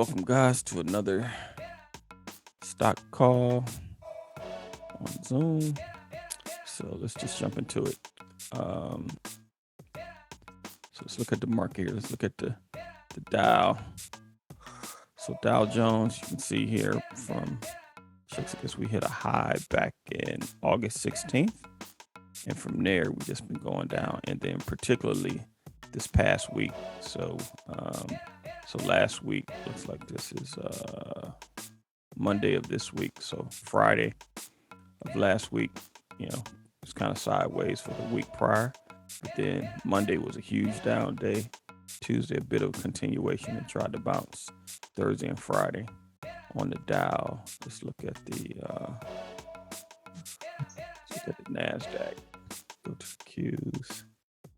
welcome guys to another stock call on Zoom. So let's just jump into it. So let's look at the market here. Let's look at the Dow. So Dow Jones, you can see here from, looks like we hit a high back in August 16th. And from there, we've just been going down. And then particularly this past week. So last week, looks like this is Monday of this week. So Friday of last week, it's kind of sideways for the week prior. But then Monday was a huge down day. Tuesday, a bit of a continuation and tried to bounce Thursday and Friday on the Dow. Let's look at the Nasdaq. Go to the Qs.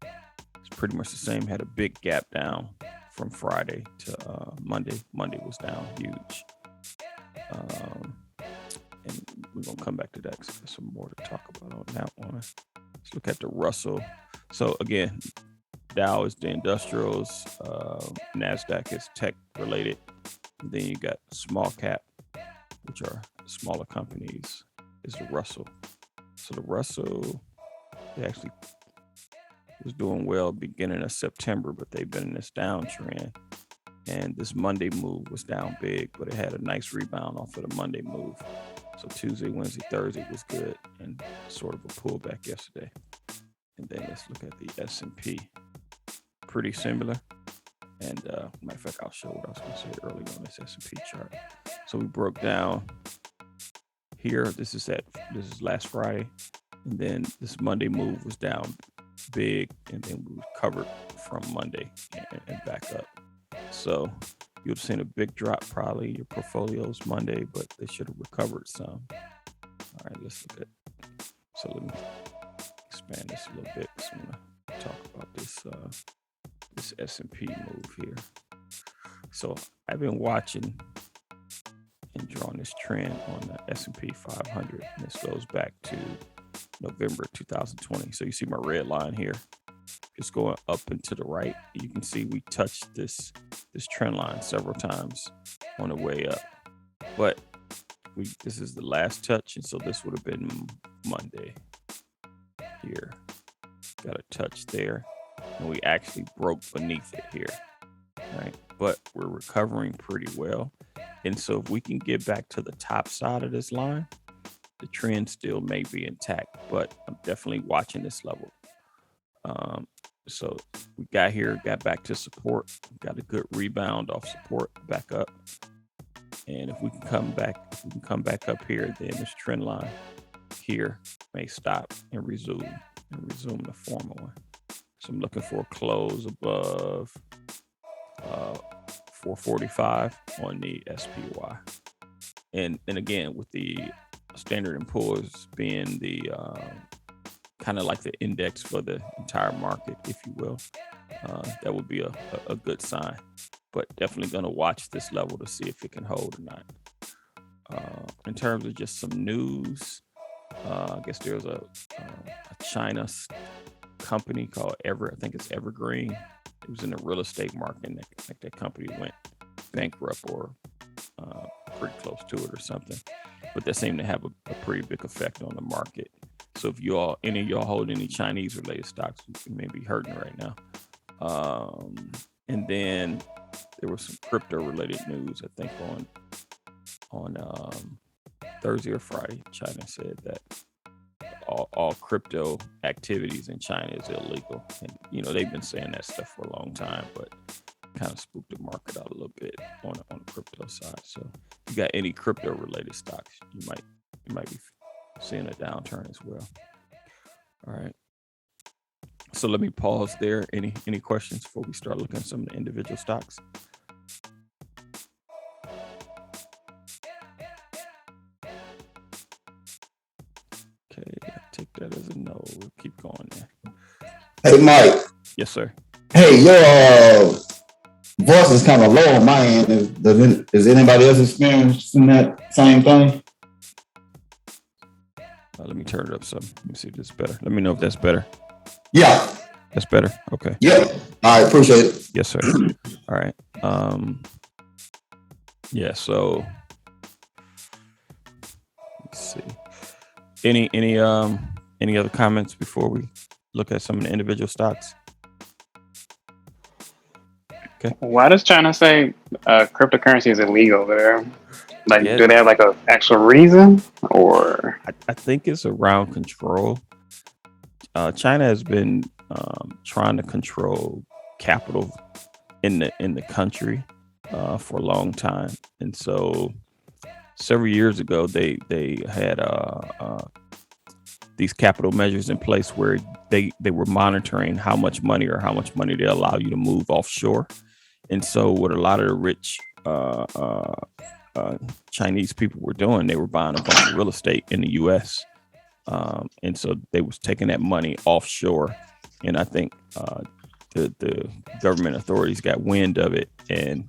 It's pretty much the same. Had a big gap down from Friday to Monday. Monday was down huge. And we're going to come back to that because there's some more to talk about on that one. Let's look at the Russell. So again, Dow is the industrials, Nasdaq is tech related. And then you got small cap, which are smaller companies, is the Russell. So the Russell, they actually was doing well beginning of September, but they've been in this downtrend. And this Monday move was down big, but it had a nice rebound off of the Monday move. So Tuesday, Wednesday, Thursday was good and sort of a pullback yesterday. And then let's look at the S&P. Pretty similar. And matter of fact, I'll show what I was going to say earlier on this S&P chart. So we broke down here. This is last Friday. And then this Monday move was down big. And then we recovered from Monday and back up. So you'd have seen a big drop probably in your portfolios Monday, but they should have recovered some. All right, let's look at. So let me expand this a little bit. So I'm going to talk about this S&P move here. So I've been watching and drawing this trend on the S&P 500. And this goes back to November 2020. So you see my red line here. It's going up and to the right. You can see we touched this trend line several times on the way up. But this is the last touch, and so this would have been Monday here. Got a touch there. And we actually broke beneath it here, right? But we're recovering pretty well. And so if we can get back to the top side of this line, the trend still may be intact, but I'm definitely watching this level. So we got back to support, got a good rebound off support, back up. And if we can come back up here, then this trend line here may stop and resume the former one. So I'm looking for a close above 445 on the SPY. And again, with the Standard & Poor's being the kind of like the index for the entire market, if you will, that would be a good sign. But definitely going to watch this level to see if it can hold or not. In terms of just some news, I guess there's a China company called I think it's Evergreen. It was in the real estate market, and that company went bankrupt or pretty close to it or something. But that seemed to have a pretty big effect on the market. So if any of y'all hold any Chinese related stocks, you may be hurting right now. And then there was some crypto related news, I think on Thursday or Friday. China said that all crypto activities in China is illegal. And, they've been saying that stuff for a long time, but kind of spooked the market out a little bit on the crypto side. So if you got any crypto related stocks, you might be seeing a downturn as well. All right. So let me pause there. Any questions before we start looking at some of the individual stocks? Okay, I take that as a no. We'll keep going there. Hey, Mike. Yes, sir. Hey, your voice is kind of low on my end. Is anybody else experiencing that same thing? Let me turn it up some. Let me see if this is better. Let me know if that's better. Yeah. That's better. Okay. Yeah. I appreciate it. Yes, sir. All right. Yeah. So let's see. Any other comments before we look at some of the individual stocks? Okay. Why does China say cryptocurrency is illegal there? Like, Yeah, do they have like an actual reason, or? I think it's around control. China has been trying to control capital in the country for a long time, and so several years ago they had these capital measures in place where they were monitoring how much money they allow you to move offshore. And so what a lot of the rich Chinese people were doing, they were buying a bunch of real estate in the US. And so they was taking that money offshore. And I think the government authorities got wind of it, and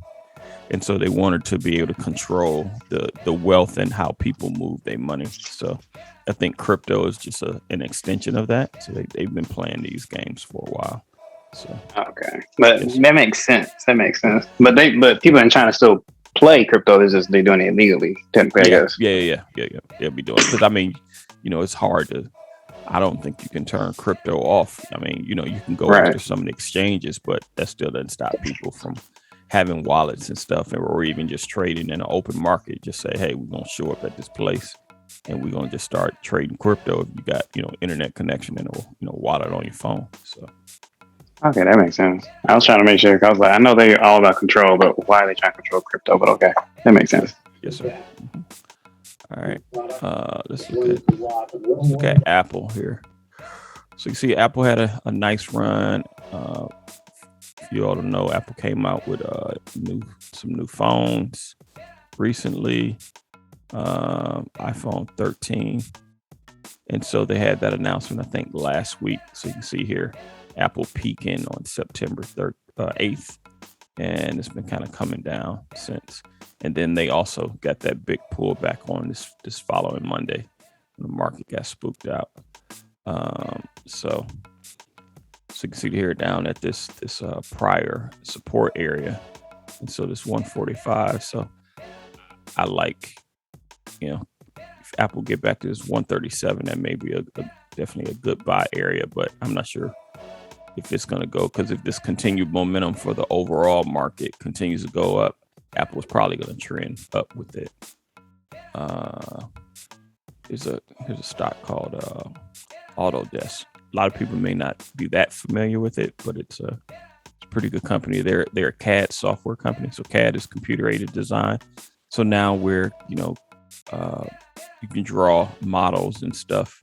so they wanted to be able to control the wealth and how people move their money. So I think crypto is just an extension of that. So they've been playing these games for a while. So Okay, but yes. that makes sense. But people in China still play crypto. It's just they're doing it illegally, technically, I guess. Yeah. They'll be doing it because I mean, it's hard to. I don't think you can turn crypto off. I mean, you can go Right. after some of the exchanges, but that still doesn't stop people from having wallets and stuff, or even just trading in an open market. Just say, hey, we're gonna show up at this place, and we're gonna just start trading crypto if you got internet connection and a wallet on your phone. So Okay, that makes sense. I was trying to make sure because I was like, I know they're all about control, but why are they trying to control crypto? But okay, that makes sense. yes, sir. All right. Let's look at Apple here. So you see, Apple had a nice run. If you all don't know, Apple came out with some new phones recently, iPhone 13, and so they had that announcement I think last week. So you can see here, Apple peaking on September 8th, and it's been kind of coming down since. And then they also got that big pullback on this following Monday when the market got spooked out. So you can see here down at this prior support area, and so this 145. So I like, if Apple get back to this 137, that may be definitely a good buy area, but I'm not sure if it's going to go, because if this continued momentum for the overall market continues to go up, Apple is probably going to trend up with it. Here's a stock called Autodesk. A lot of people may not be that familiar with it, but it's a pretty good company. They're a CAD software company. So CAD is computer aided design. So now where you can draw models and stuff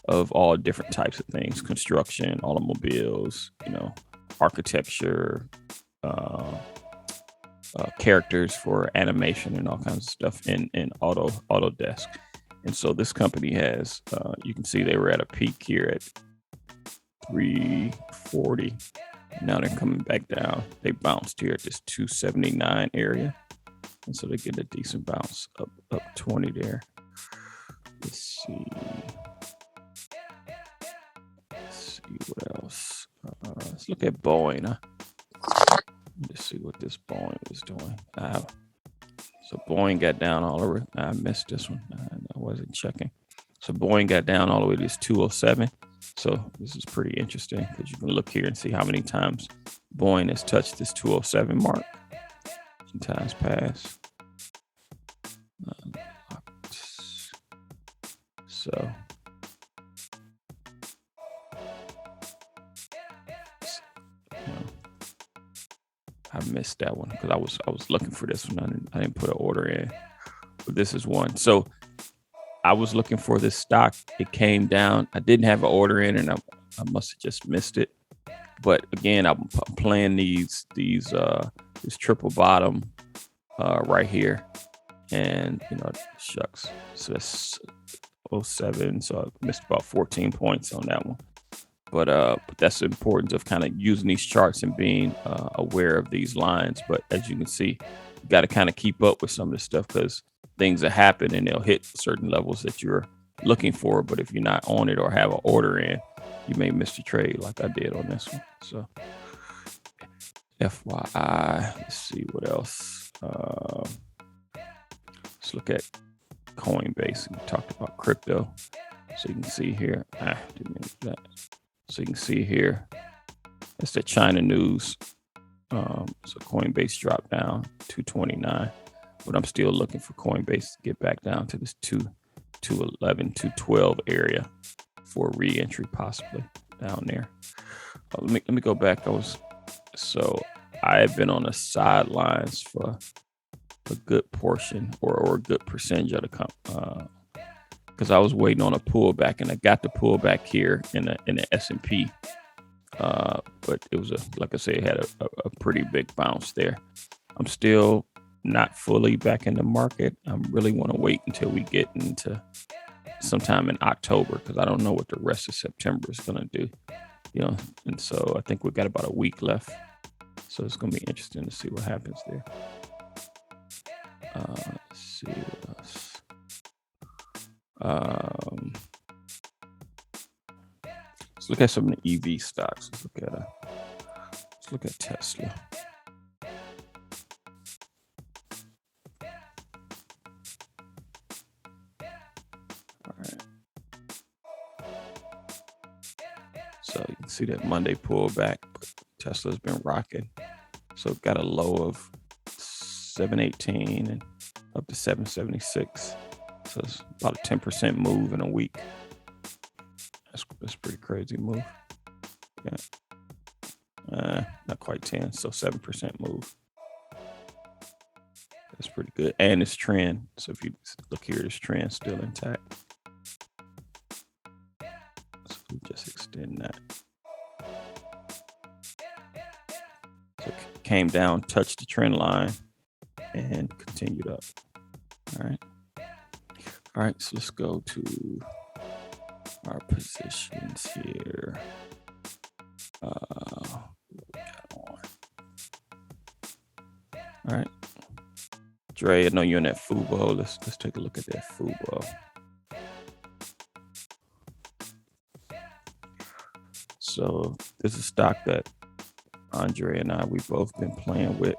of all different types of things: construction, automobiles, architecture, characters for animation, and all kinds of stuff in Autodesk. And so this company has, you can see they were at a peak here at 340. Now they're coming back down. They bounced here at this 279 area, and so they get a decent bounce up 20 there. Let's see what else. Let's look at Boeing. Let's see what this Boeing was doing. So Boeing got down all over. I missed this one. I wasn't checking. So Boeing got down all the way to this 207. So this is pretty interesting because you can look here and see how many times Boeing has touched this 207 mark in times past. So I missed that one because I was looking for this one. I didn't put an order in, but this is one. So I was looking for this stock. It came down. I didn't have an order in, and I must have just missed it. But again, I'm playing this triple bottom right here, and shucks. So that's 07. So I missed about 14 points on that one. But that's the importance of kind of using these charts and being aware of these lines. But as you can see, you got to kind of keep up with some of this stuff because things that happen and they'll hit certain levels that you're looking for. But if you're not on it or have an order in, you may miss the trade like I did on this one. So FYI, let's see what else. Let's look at Coinbase. We talked about crypto. So you can see here. Didn't mean that. So you can see here. It's the China news. So Coinbase dropped down 229, but I'm still looking for Coinbase to get back down to this 211, 212 area for re-entry, possibly down there. Let me go back. I've been on the sidelines for a good portion or a good percentage of the because I was waiting on a pullback, and I got the pullback here in the S&P. But it was like I say, it had a pretty big bounce there. I'm still not fully back in the market. I really want to wait until we get into sometime in October, because I don't know what the rest of September is going to do, and so I think we've got about a week left. So it's going to be interesting to see what happens there. Let's see what else. Let's look at some of the EV stocks. Let's look at Tesla. All right. So you can see that Monday pullback, but Tesla's been rocking. So got a low of 718 and up to 776. So it's about a 10% move in a week. That's pretty crazy move. Yeah. Not quite 10, so 7% move. That's pretty good. And it's trend. So if you look here, this trend still intact. So we just extend that. So it came down, touched the trend line, and continued up. All right, so let's go to our positions here. What we got on? All right, Dre, I know you're in that FUBO. Let's take a look at that FUBO. So this is a stock that Andre and we both been playing with.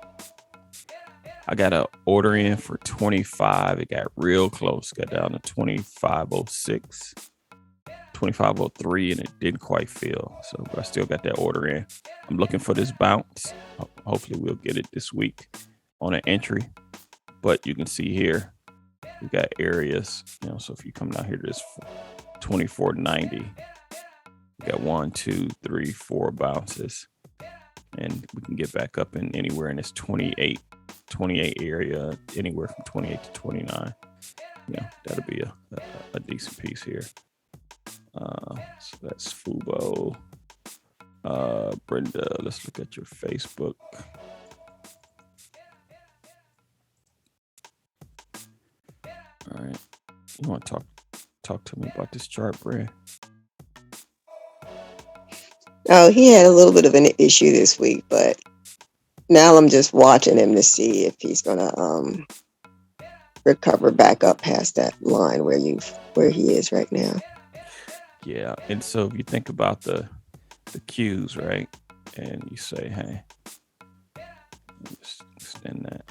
I got an order in for 25. It got real close. Got down to 2506, 2503, and it didn't quite fill. So but I still got that order in. I'm looking for this bounce. Hopefully we'll get it this week on an entry. But you can see here, we got areas, so if you come down here to this 2490, we got 1, 2, 3, 4 bounces. And we can get back up in anywhere in this 28 area, anywhere from 28 to 29. That'll be a decent piece here. So that's FUBO. Brenda, let's look at your Facebook. All right. You want to talk to me about this chart, Brad? Oh, he had a little bit of an issue this week, but now I'm just watching him to see if he's gonna recover back up past that line where he is right now. Yeah, and so if you think about the Qs, right, and you say, hey, just extend that.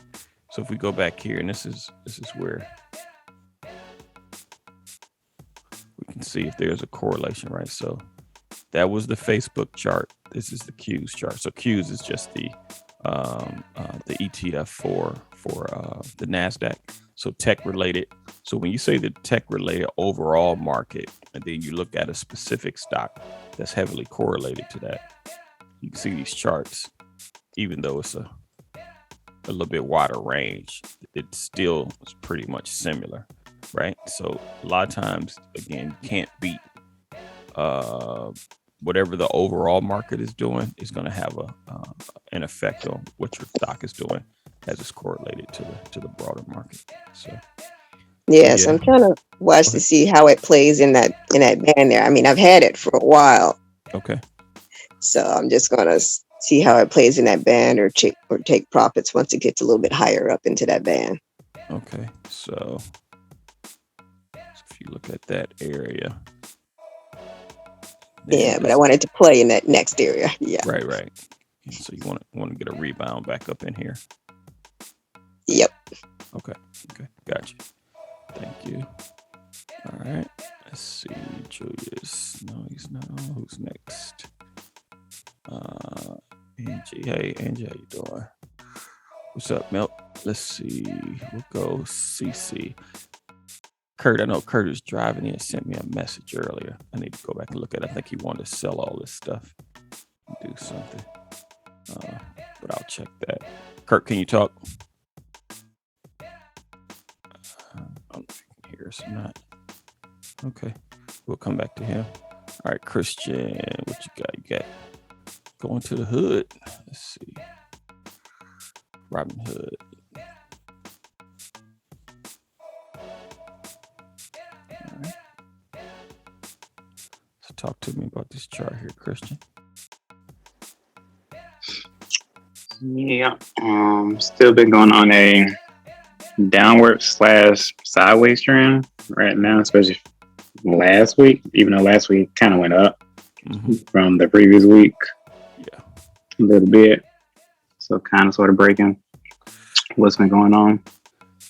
So if we go back here, and this is where we can see if there's a correlation, right? So that was the Facebook chart. This is the Qs chart. So Qs is just the ETF for the Nasdaq. So tech related. So when you say the tech related overall market, and then you look at a specific stock that's heavily correlated to that, you can see these charts. Even though it's a little bit wider range, it still is pretty much similar, right? So a lot of times, again, you can't beat whatever the overall market is doing is going to have an effect on what your stock is doing as it's correlated to the broader market. So yes, I'm trying to watch to see how it plays in that band there. I mean, I've had it for a while. Okay. So I'm just gonna see how it plays in that band, or take profits once it gets a little bit higher up into that band. Okay. So if you look at that area. Yeah, but I wanted to play in that next area. Yeah. Right. So you want to get a rebound back up in here. Yep. Okay. Gotcha. Angie. Hey, Angie, how you doing? What's up, Milt? Let's see. We'll go CC. Kurt, I know Kurt is driving in and sent me a message earlier. I need to go back and look at it. I think he wanted to sell all this stuff and do something. But I'll check that. Kurt, can you talk? I don't know if you can hear us or not. Okay. We'll come back to him. All right, Christian, what you got? You got going to the hood. Let's see. Robin Hood. All right. So talk to me about this chart here, Christian. Yeah. Still been going on a downward / sideways trend right now, especially last week, even though last week kind of went up from the previous week. Yeah. A little bit. So kind of sort of breaking what's been going on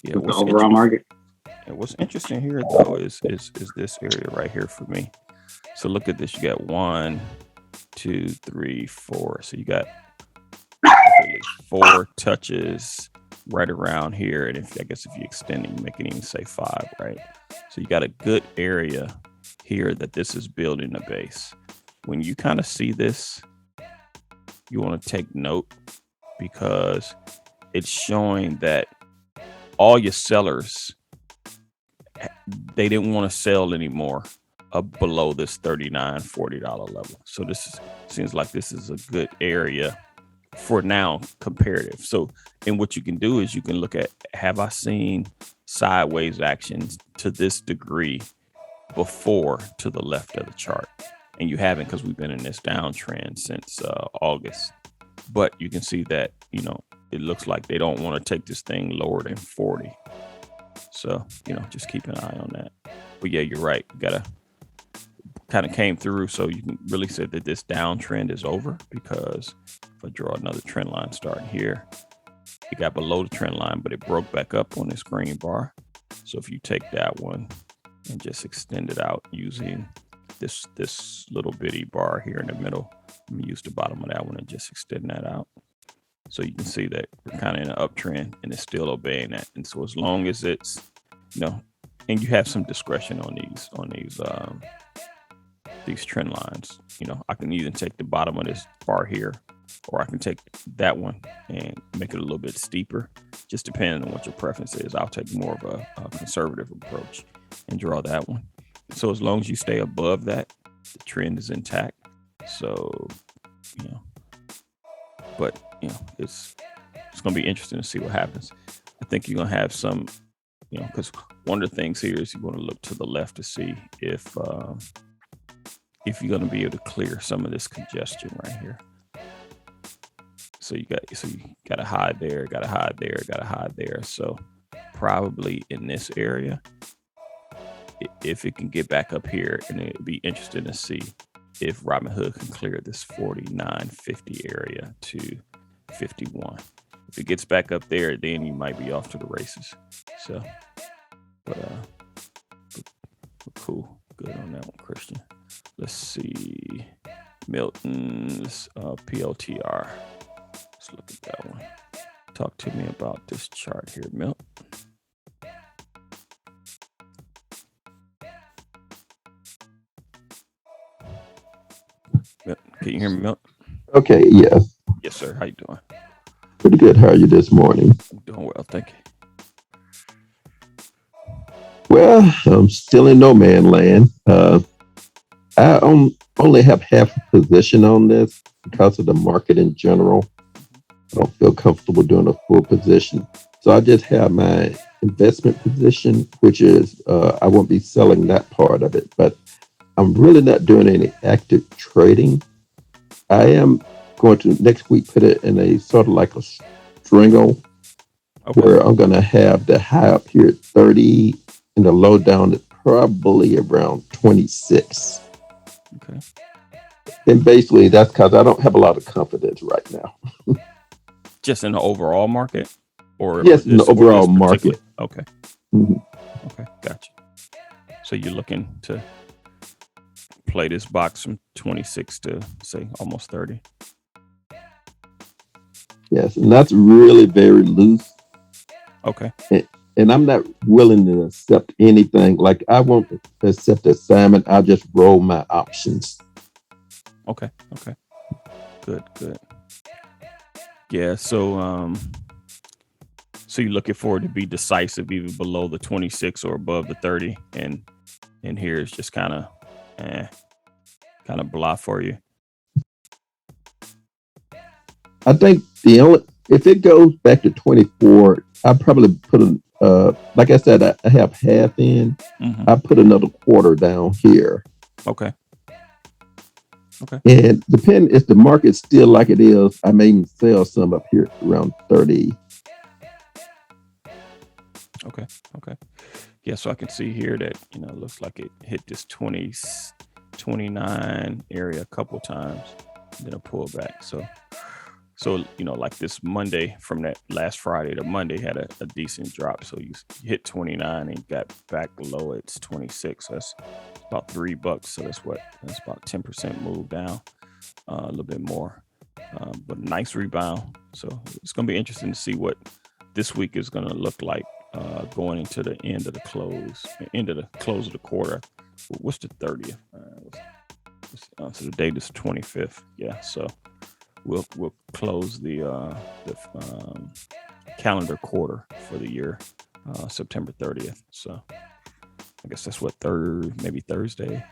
with the overall market. And what's interesting here though is this area right here for me. So look at this. You got 1, 2, 3, 4. So you got 4 touches right around here. And I guess if you extend it, you make it even say 5, right? So you got a good area here that this is building a base. When you kind of see this, you want to take note because it's showing that all your sellers, they didn't want to sell anymore up below this $39, $40 level. So seems like this is a good area for now comparative. So, and what you can do is you can look at, have I seen sideways actions to this degree before to the left of the chart? And you haven't, because we've been in this downtrend since August. But you can see that, it looks like they don't want to take this thing lower than 40. So, just keep an eye on that. But yeah, you're right. You gotta kind of came through. So you can really say that this downtrend is over, because if I draw another trend line starting here, it got below the trend line, but it broke back up on this green bar. So if you take that one and just extend it out using this little bitty bar here in the middle, I'm gonna use the bottom of that one and just extend that out. So you can see that we're kind of in an uptrend and it's still obeying that. And so as long as it's, and you have some discretion on these trend lines, I can either take the bottom of this bar here, or I can take that one and make it a little bit steeper, just depending on what your preference is. I'll take more of a conservative approach and draw that one. So as long as you stay above that, the trend is intact. So, but it's going to be interesting to see what happens. I think you're going to have some, because one of the things here is you want to look to the left to see if you're going to be able to clear some of this congestion right here. So you got to hide there, got to hide there, got to hide there. So probably in this area, if it can get back up here, and it'd be interesting to see if Robinhood can clear this 49.50 area to 51. If it gets back up there, then you might be off to the races. So, but cool, good on that one, Christian. Let's see, Milton's PLTR. Let's look at that one. Talk to me about this chart here, Milt. Can you hear me, Milt? Okay, yes. Yes, sir. How you doing? Pretty good. How are you this morning? I'm doing well, thank you. Well, I'm still in no man land. I only have half a position on this because of the market in general. I don't feel comfortable doing a full position. So I just have my investment position, which is I won't be selling that part of it, but I'm really not doing any active trading. I am going to next week put it in a sort of like a stringle, where I'm going to have the high up here at 30 and the low down at probably around 26. Okay. And basically that's because I don't have a lot of confidence right now. Just in the overall market? Or yes, in the overall market. Okay. Mm-hmm. Okay, gotcha. So you're looking to play this box from 26 to say almost 30? Yes, and that's really very loose. Okay. And I'm not willing to accept anything. Like I won't accept assignment. I'll just roll my options. Okay. Good. Yeah. So so you're looking for it to be decisive, either below the 26 or above the 30, and here it's just kind of blah for you. I think if it goes back to 24, I probably put like I said, I have half in. Mm-hmm. I put another quarter down here. Okay. And depending if the market's still like it is, I may even sell some up here around 30. Okay. Yeah, so I can see here that, it looks like it hit this 29 area a couple times, then a pullback. So like this Monday, from that last Friday to Monday, had a decent drop. So you hit 29 and got back low. It's 26. So that's about $3. So that's about 10% move down, a little bit more, but a nice rebound. So it's going to be interesting to see what this week is going to look like, going into the end of the close of the quarter. What's the 30th? So the date is 25th. Yeah. So we'll close the calendar quarter for the year, September 30th. So I guess that's what maybe Thursday,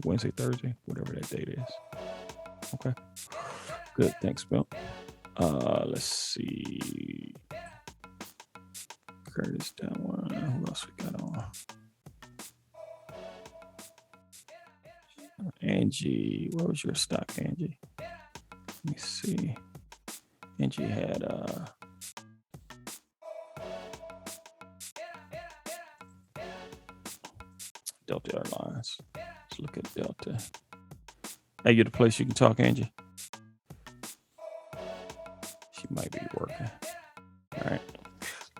Wednesday, Thursday, whatever that date is. Okay. Good. Thanks, Bill. Let's see. Curtis, that one. Who else we got on? Angie, what was your stock, Angie? Let me see. Angie had Delta Airlines. Let's look at Delta. Hey, you're the place you can talk, Angie. She might be working. All right.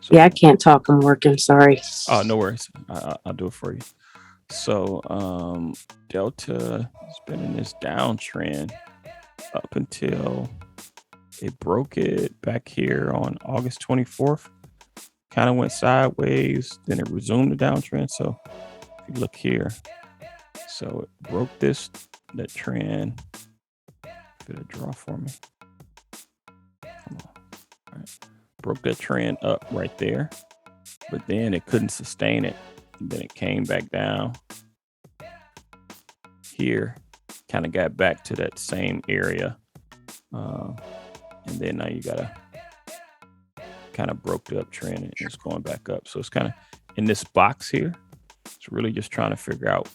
So, yeah, I can't talk. I'm working. Sorry. Oh, no worries. I'll do it for you. So Delta has been in this downtrend up until it broke it back here on August 24th. Kind of went sideways, then it resumed the downtrend. So if you look here, so it broke that trend. Did it draw for me? Come on. All right. Broke that trend up right there, but then it couldn't sustain it. And then it came back down here, kind of got back to that same area. And then now you gotta kind of broke the uptrend and it's going back up. So it's kind of in this box here. It's really just trying to figure out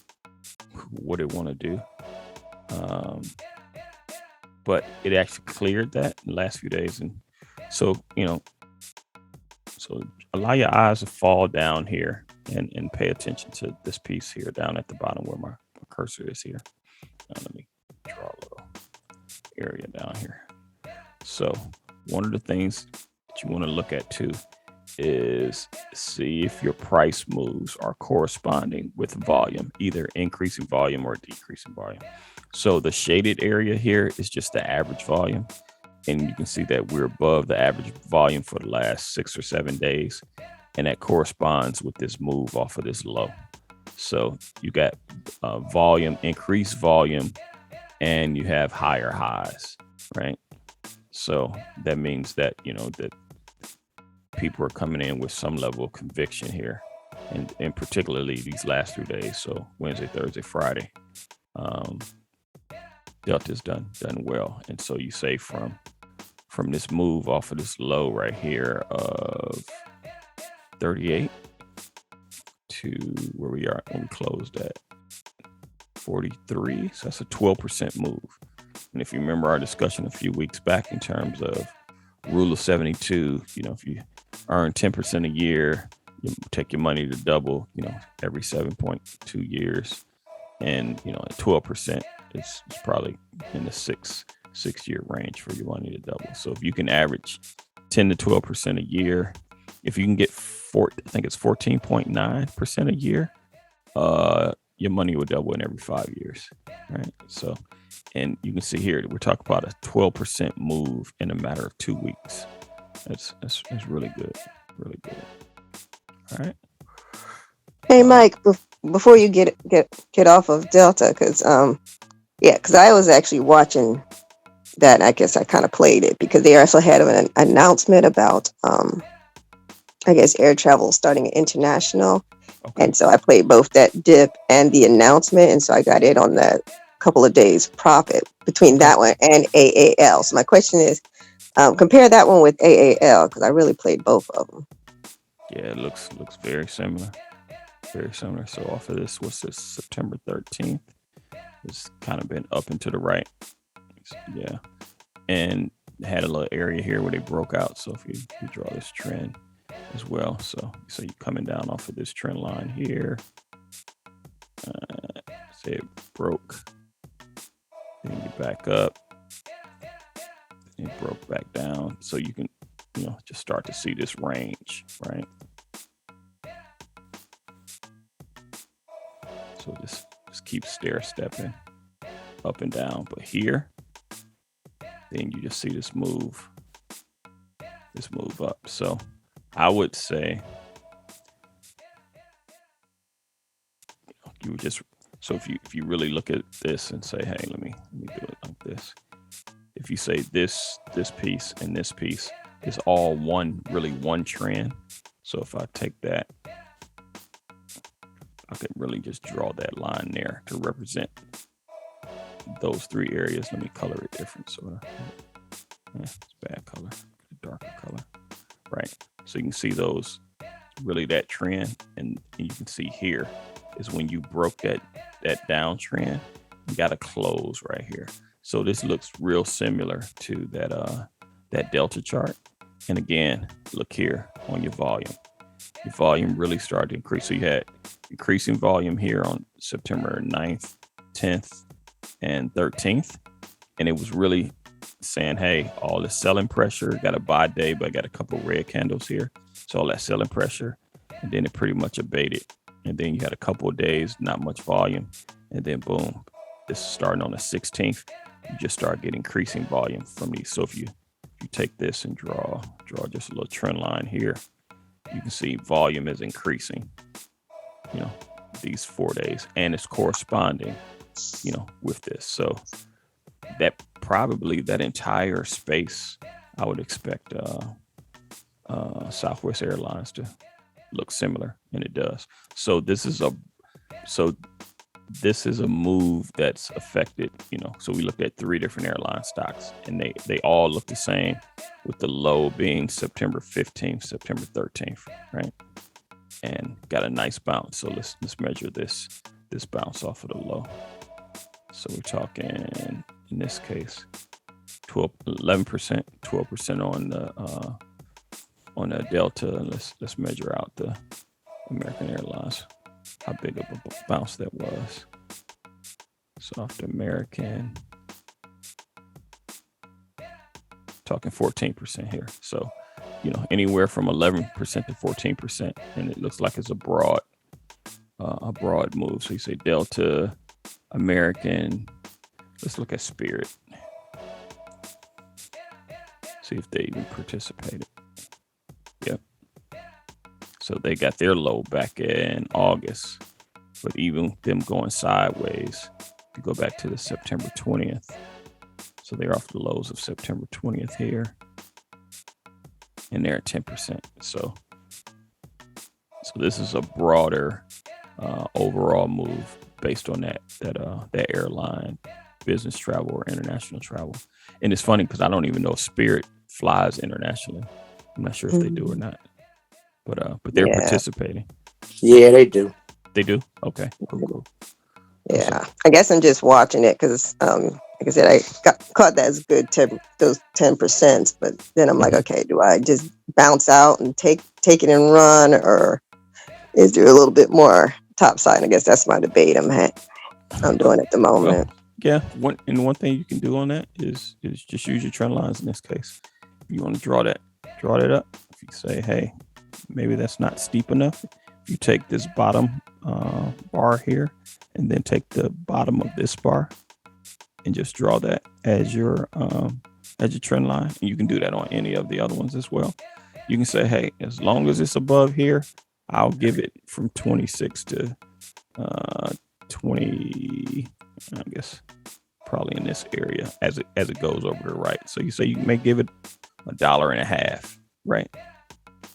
what it want to do. But it actually cleared that in the last few days. And so, so allow your eyes to fall down here and pay attention to this piece here down at the bottom where my cursor is here. Let me draw a little area down here. So one of the things that you want to look at too is see if your price moves are corresponding with volume, either increasing volume or decreasing volume. So the shaded area here is just the average volume. And you can see that we're above the average volume for the last 6 or 7 days. And that corresponds with this move off of this low. So you got volume, increased volume, and you have higher highs, right? So that means that, that people are coming in with some level of conviction here. And particularly these last 2 days. So Wednesday, Thursday, Friday. Delta's done well. And so you say from this move off of this low right here of 38 to where we are when we closed at 43. So that's a 12% move. And if you remember our discussion a few weeks back in terms of rule of 72, if you earn 10% a year, you take your money to double, every 7.2 years. And, at 12%, it's probably in the six-year range for your money to double. So if you can average 10 to 12% a year, if you can get I think it's 14.9% a year, your money will double in every 5 years, right? So, and you can see here we're talking about a 12% move in a matter of 2 weeks. That's really good, really good. All right. Hey, Mike, before you get off of Delta, because I was actually watching that, and I guess I kind of played it because they also had an announcement about I guess air travel starting international. Okay. And so I played both that dip and the announcement, and so I got in on that couple of days profit between that one and AAL. So my question is, compare that one with AAL because I really played both of them. Yeah, it looks very similar. Very similar. So off of this, what's this? September 13th. It's kind of been up and to the right. Yeah. And had a little area here where they broke out. So if you draw this trend as well. So you're coming down off of this trend line here. Say it broke. Then you back up. Then it broke back down. So you can, just start to see this range, right? So just keep stair stepping up and down. But here, then you just see this move up. So I would say you would just, so if you really look at this and say, hey, let me do it like this. If you say this piece and this piece is all one trend. So if I take that, I could really just draw that line there to represent those three areas. Let me color it different. So it's bad color, darker color, right? So you can see those, really that trend, and you can see here is when you broke that downtrend, you got to close right here. So this looks real similar to that Delta chart. And again, look here on your volume. Your volume really started to increase. So you had increasing volume here on September 9th, 10th, and 13th. And it was really saying, hey, all this selling pressure, got a buy day, but I got a couple of red candles here. So all that selling pressure, and then it pretty much abated. And then you had a couple of days, not much volume. And then boom, this is starting on the 16th. You just start getting increasing volume from these. So if you take this and draw just a little trend line here, you can see volume is increasing, these 4 days, and it's corresponding, with this. So that probably that entire space, I would expect Southwest Airlines to look similar, and it does. So this is a move that's affected, so we looked at 3 different airline stocks, and they all look the same, with the low being September 15th, September 13th, right? And got a nice bounce. So let's measure this bounce off of the low. So we're talking, in this case, 11%, 12% on the Delta. And let's measure out the American Airlines, how big of a bounce that was. So off the American, talking 14% here. So, anywhere from 11% to 14%, and it looks like it's a broad move. So you say Delta, American. Let's look at Spirit. See if they even participated. Yep. So they got their low back in August, but even them going sideways, if you go back to the September 20th. So they're off the lows of September 20th here, and they're at 10%. So this is a broader overall move based on that airline, business travel or international travel. And it's funny because I don't even know if Spirit flies internationally. I'm not sure if they do or not, but they're participating. Yeah, they do. They do. Okay. Cool. Yeah, I guess I'm just watching it because, like I said, I caught that as good those 10%. But then I'm like, okay, do I just bounce out and take it and run, or is there a little bit more top side? I guess that's my debate I'm doing at the moment. Well, yeah, one thing you can do on that is just use your trend lines in this case. If you want to draw that up. If you say, hey, maybe that's not steep enough. If you take this bottom bar here and then take the bottom of this bar and just draw that as your trend line. And you can do that on any of the other ones as well. You can say, hey, as long as it's above here, I'll give it from 26 to 20, I guess probably in this area as it goes over to the right. So you say you may give it $1.50, right?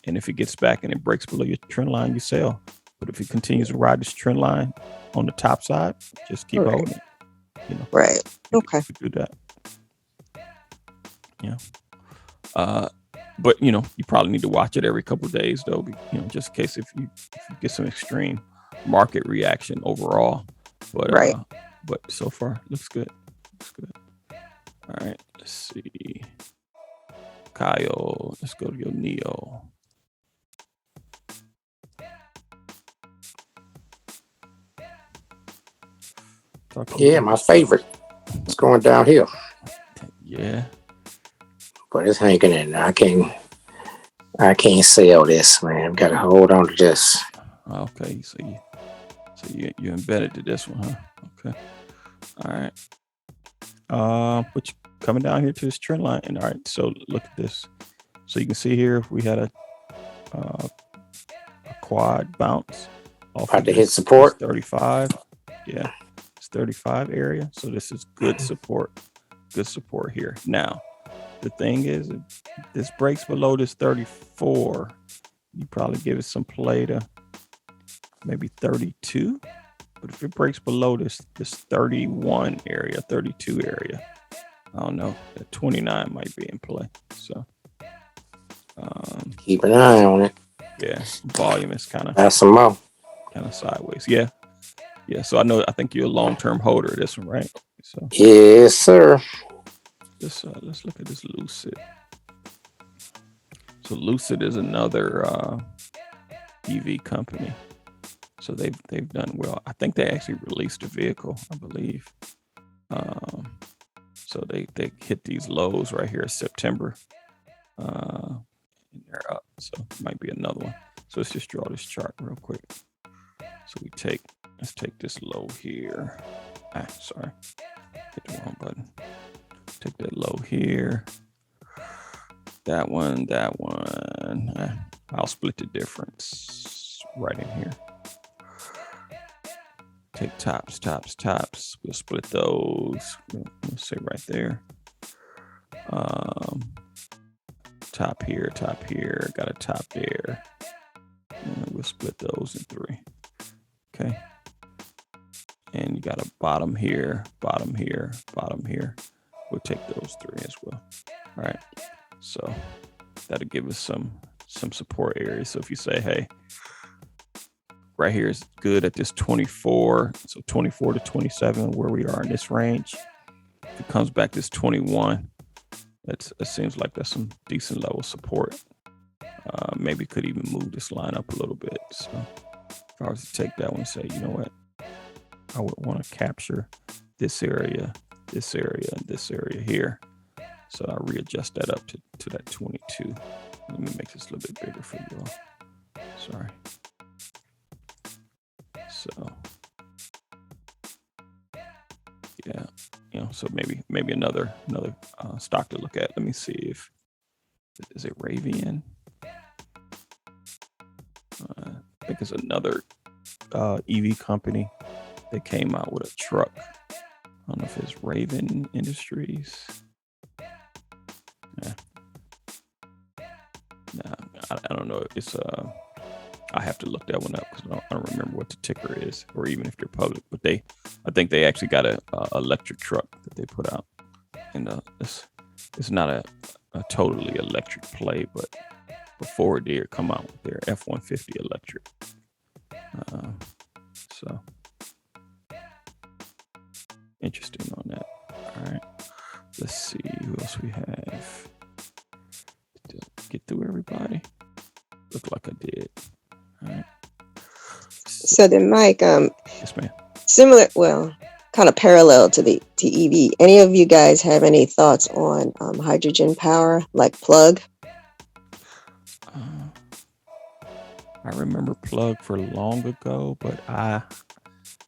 And if it gets back and it breaks below your trend line, you sell. But if it continues to ride this trend line on the top side, just keep holding it. You know, Right. Okay. you do that. Yeah. But you probably need to watch it every couple of days though, just in case if you get some extreme market reaction overall. But Right. But so far looks good. Looks good. All right, let's see. Kyle, let's go to your Neo. Yeah, my favorite. It's going downhill. Yeah. But it's hanging in there. I can't sell this, man. Gotta hold on to this. Okay, so you embedded to this one, huh? Okay. All right. But you coming down here to this trend line, and all right, so look at this. So you can see here we had a quad bounce off About of to hit support. 35. Yeah, it's 35 area. So this is good support. Good support here. Now, the thing is, if this breaks below this 34, you probably give it some play to maybe 32. But if it breaks below this 31 area, 32 area, I don't know, that 29 might be in play. So Keep an eye on it. yeah, volume is kind of That's some more. sideways. Yeah. So I think you're a long-term holder of this one, right? So Yes, sir. let's look at this Lucid. So Lucid is another EV company. So they've done well. I think they actually released a vehicle, I believe. So they hit these lows right here in September. And they're up. So it might be another one. So let's just draw this chart real quick. So let's take this low here. Sorry. Hit the wrong button. Take that low here. That one. I'll split the difference right in here. Take tops. We'll split those. We'll say right there. Top here. Got a top there. And we'll split those in 3. Okay. And you got a bottom here. We'll take those 3 as well. All right. So that'll give us some support areas. So if you say, hey, right here is good at this 24. So 24 to 27, where we are in this range. If it comes back this 21, it seems like that's some decent level support. Maybe could even move this line up a little bit. So if I was to take that one and say, you know what, I would want to capture this area, and this area here. So I'll readjust that up to that 22. Let me make this a little bit bigger for you all. Sorry. So yeah, so maybe another stock to look at. Let me see if is it Ravian. I think it's another EV company that came out with a truck. I don't know if it's Raven Industries. Yeah. Nah, I don't know. It's I have to look that one up because I don't remember what the ticker is, or even if they're public. But I think they actually got a electric truck that they put out, and it's not a totally electric play, but before it did come out with their F-150 electric. So interesting on that. All right, let's see who else we have. Did I get through everybody? Looked like I did. All right. So then, Mike, Yes, ma'am. similar, well, kind of parallel to EV. Any of you guys have any thoughts on hydrogen power, like plug? I remember Plug for long ago, but I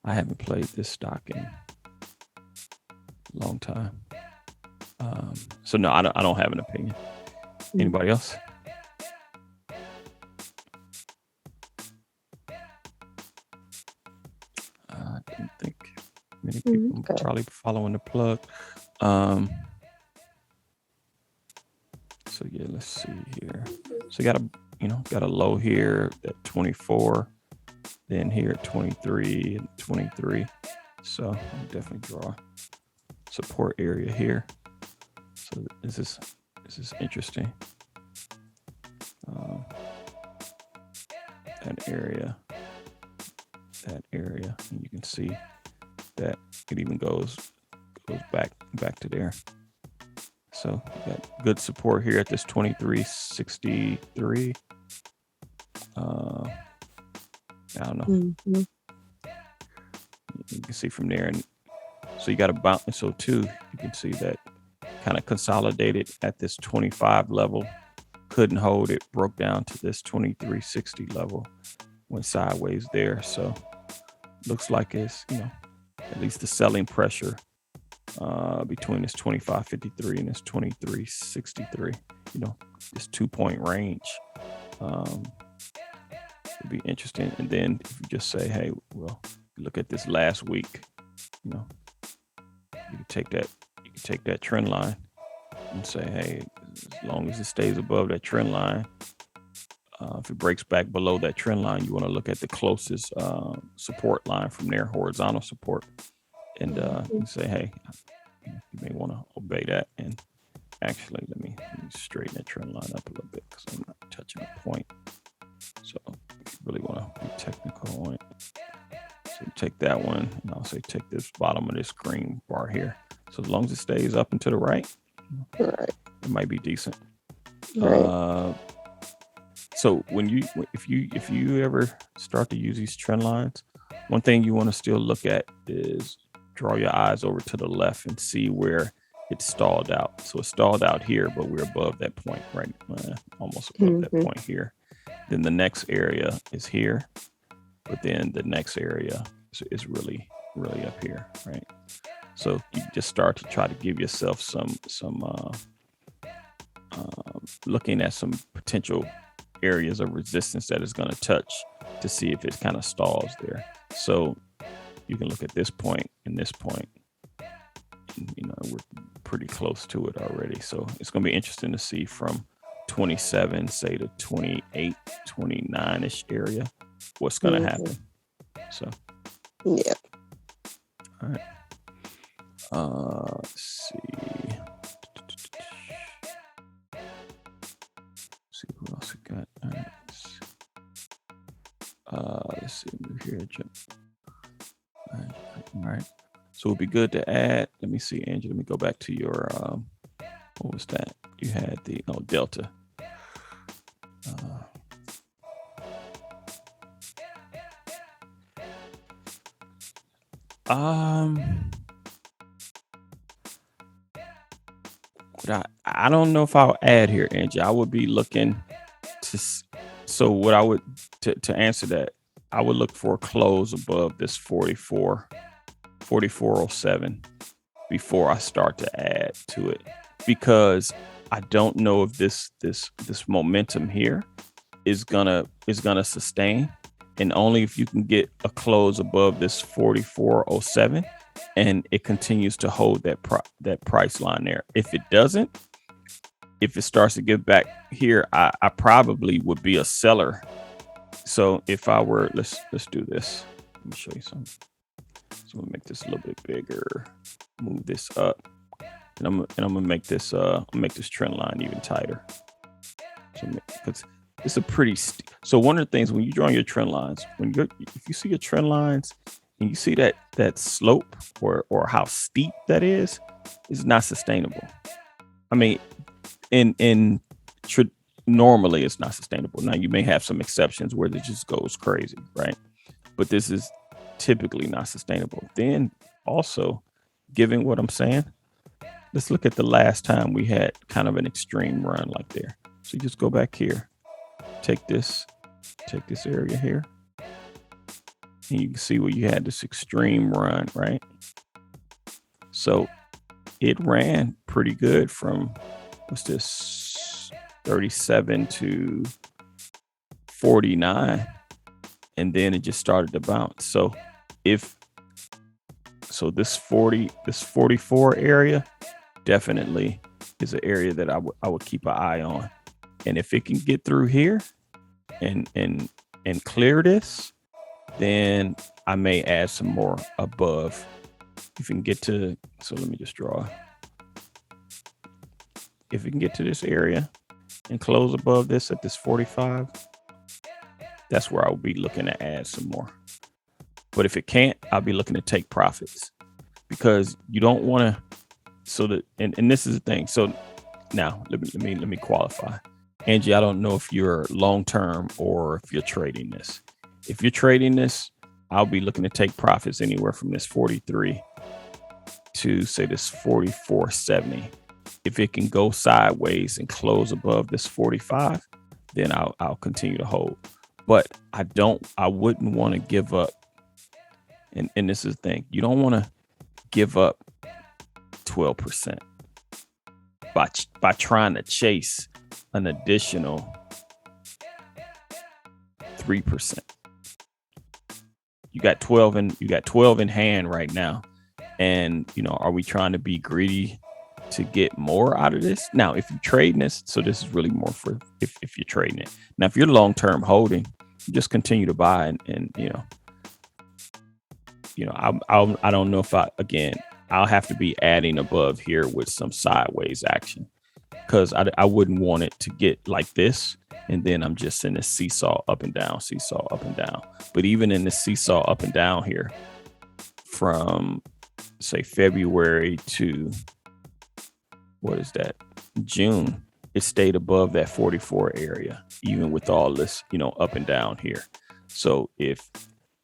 haven't played this stock in a long time. So no, I don't have an opinion. Anybody else? I didn't think many people probably following the Plug. So yeah, let's see here. So you got a low here at 24, then here at 23 and 23. So I'll definitely draw support area here. So this is interesting. That area, and you can see that it even goes back to there. So you got good support here at this 23.63. I don't know. You can see from there, and so you got a bounce. So too, you can see that kind of consolidated at this 25 level, couldn't hold it, broke down to this 23.60 level, went sideways there. So looks like it's, at least the selling pressure between this 25.53 and this 23.63, this 2-point range would be interesting. And then if you just say, hey, well, look at this last week, you can take that trend line and say, hey, as long as it stays above that trend line, if it breaks back below that trend line, you want to look at the closest support line from there, horizontal support, and you say, hey, you may want to obey that. And actually, let me straighten that trend line up a little bit because I'm not touching a point. So if you really want to be technical on it, so you take that one, and I'll say take this bottom of this green bar here. So as long as it stays up and to the right, it might be decent. So if you ever start to use these trend lines, one thing you want to still look at is draw your eyes over to the left and see where it stalled out. So it stalled out here, but we're above that point, right? Almost above that point here. Then the next area is here, but then the next area is really, really up here, right? So you just start to try to give yourself some looking at some potential areas of resistance that is going to touch to see if it kind of stalls there. So you can look at this point and this point, and, we're pretty close to it already. So it's going to be interesting to see from 27, say to 28, 29-ish area, what's going to happen. So, yeah. All right. Let's see. See what else we got. All right. Let's see. Move here. Jump. All right. So it'd be good to add. Let me see, Angie. Let me go back to your. What was that? You had the Delta. I don't know if I'll add here, Angie. I would be looking to. So what I would to answer that, I would look for a close above this 44.07 before I start to add to it, because I don't know if this momentum here is gonna sustain, and only if you can get a close above this 44.07 and it continues to hold that price line there. If it doesn't, if it starts to get back here, I probably would be a seller. So if I were, let's do this. Let me show you something. So I'm gonna make this a little bit bigger, move this up, and I'm gonna make this trend line even tighter. So because it's a pretty so one of the things when you're drawing your trend lines, if you see your trend lines and you see that slope or how steep that is not sustainable. I mean, normally it's not sustainable. Now you may have some exceptions where it just goes crazy, right? But this is typically not sustainable. Then also, given what I'm saying, let's look at the last time we had kind of an extreme run like there. So you just go back here, take this take this area here. And you can see where you had this extreme run, right? So it ran pretty good from, what's this, 37 to 49. And then it just started to bounce. So this 44 area definitely is an area that I would keep an eye on. And if it can get through here and clear this, then I may add some more above. If you can get to, so let me just draw. If you can get to this area and close above this at this 45, that's where I'll be looking to add some more. But if it can't, I'll be looking to take profits, because you don't want to. So that, and this is the thing. So now let me qualify. Angie, I don't know if you're long term or if you're trading this. If you're trading this, I'll be looking to take profits anywhere from this 43 to, say, this 44.70. If it can go sideways and close above this 45, then I'll continue to hold. But I wouldn't want to give up. And this is the thing. You don't want to give up 12% by trying to chase an additional 3%. You got 12 in hand right now. And, are we trying to be greedy to get more out of this? Now, if you're trading this, so this is really more for if you're trading it. Now, if you're long-term holding, you just continue to buy and I don't know if I'll have to be adding above here with some sideways action, because I wouldn't want it to get like this. And then I'm just in this seesaw up and down. But even in the seesaw up and down here from, say, February to, what is that, June, it stayed above that 44 area, even with all this, up and down here. So if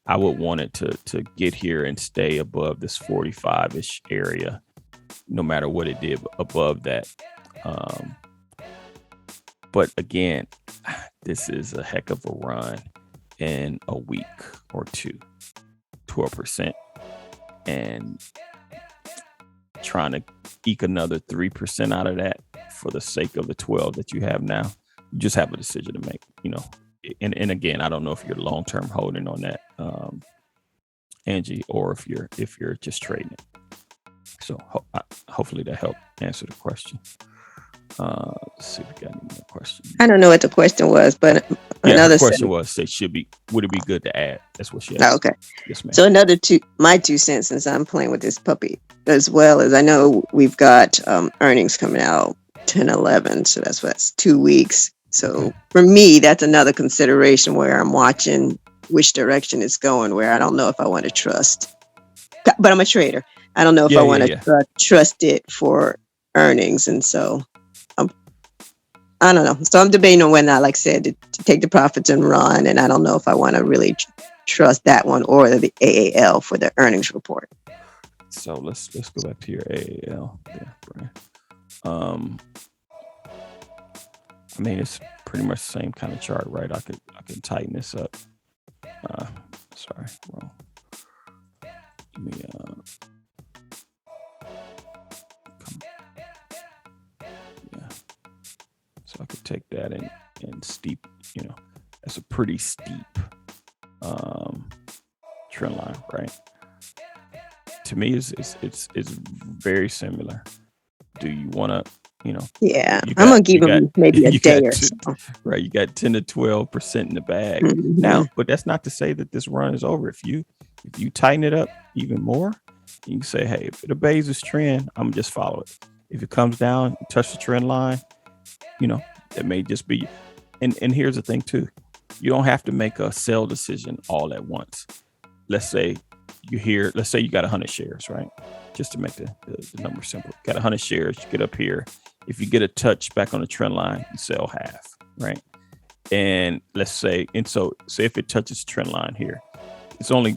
I would want it to get here and stay above this 45-ish area, no matter what it did above that. But again, this is a heck of a run in a week or two, 12%, and trying to eke another 3% out of that for the sake of the 12 that you have now. You just have a decision to make, And again, I don't know if you're long-term holding on that, Angie, or if you're just trading it. So hopefully that helped answer the question. Let's see if we got any more questions. I don't know what the question was, but another question was, would it be good to add? That's what she asked. Oh, okay. Yes, ma'am. So my 2 cents, since I'm playing with this puppy, as well as I know we've got earnings coming out 10/11, so that's 2 weeks. So for me, that's another consideration where I'm watching which direction it's going, where I don't know if I want to trust, but I'm a trader. I don't know if I want to trust it for earnings. And so I don't know. So I'm debating on whether, like I said, to take the profits and run. And I don't know if I want to really trust that one or the AAL for the earnings report. So let's go back to your AAL. Yeah, Brian. I mean, it's pretty much the same kind of chart, right? I can tighten this up. Sorry, wrong. Let me yeah. So I could take that and steep, that's a pretty steep trend line, right? To me, it's very similar. Do you want to, Yeah, I'm gonna give them maybe a day or so. Right, you got 10 to 12% in the bag now, but that's not to say that this run is over. If you tighten it up even more, you can say, hey, if it obeys this trend, I'm gonna just follow it. If it comes down, touch the trend line, it may just be. And here's the thing too, you don't have to make a sell decision all at once. Let's say you got 100 shares, right? Just to make the number simple. Got 100 shares, you get up here. If you get a touch back on the trend line, you sell half, right? And let's say, so if it touches the trend line here, it's only,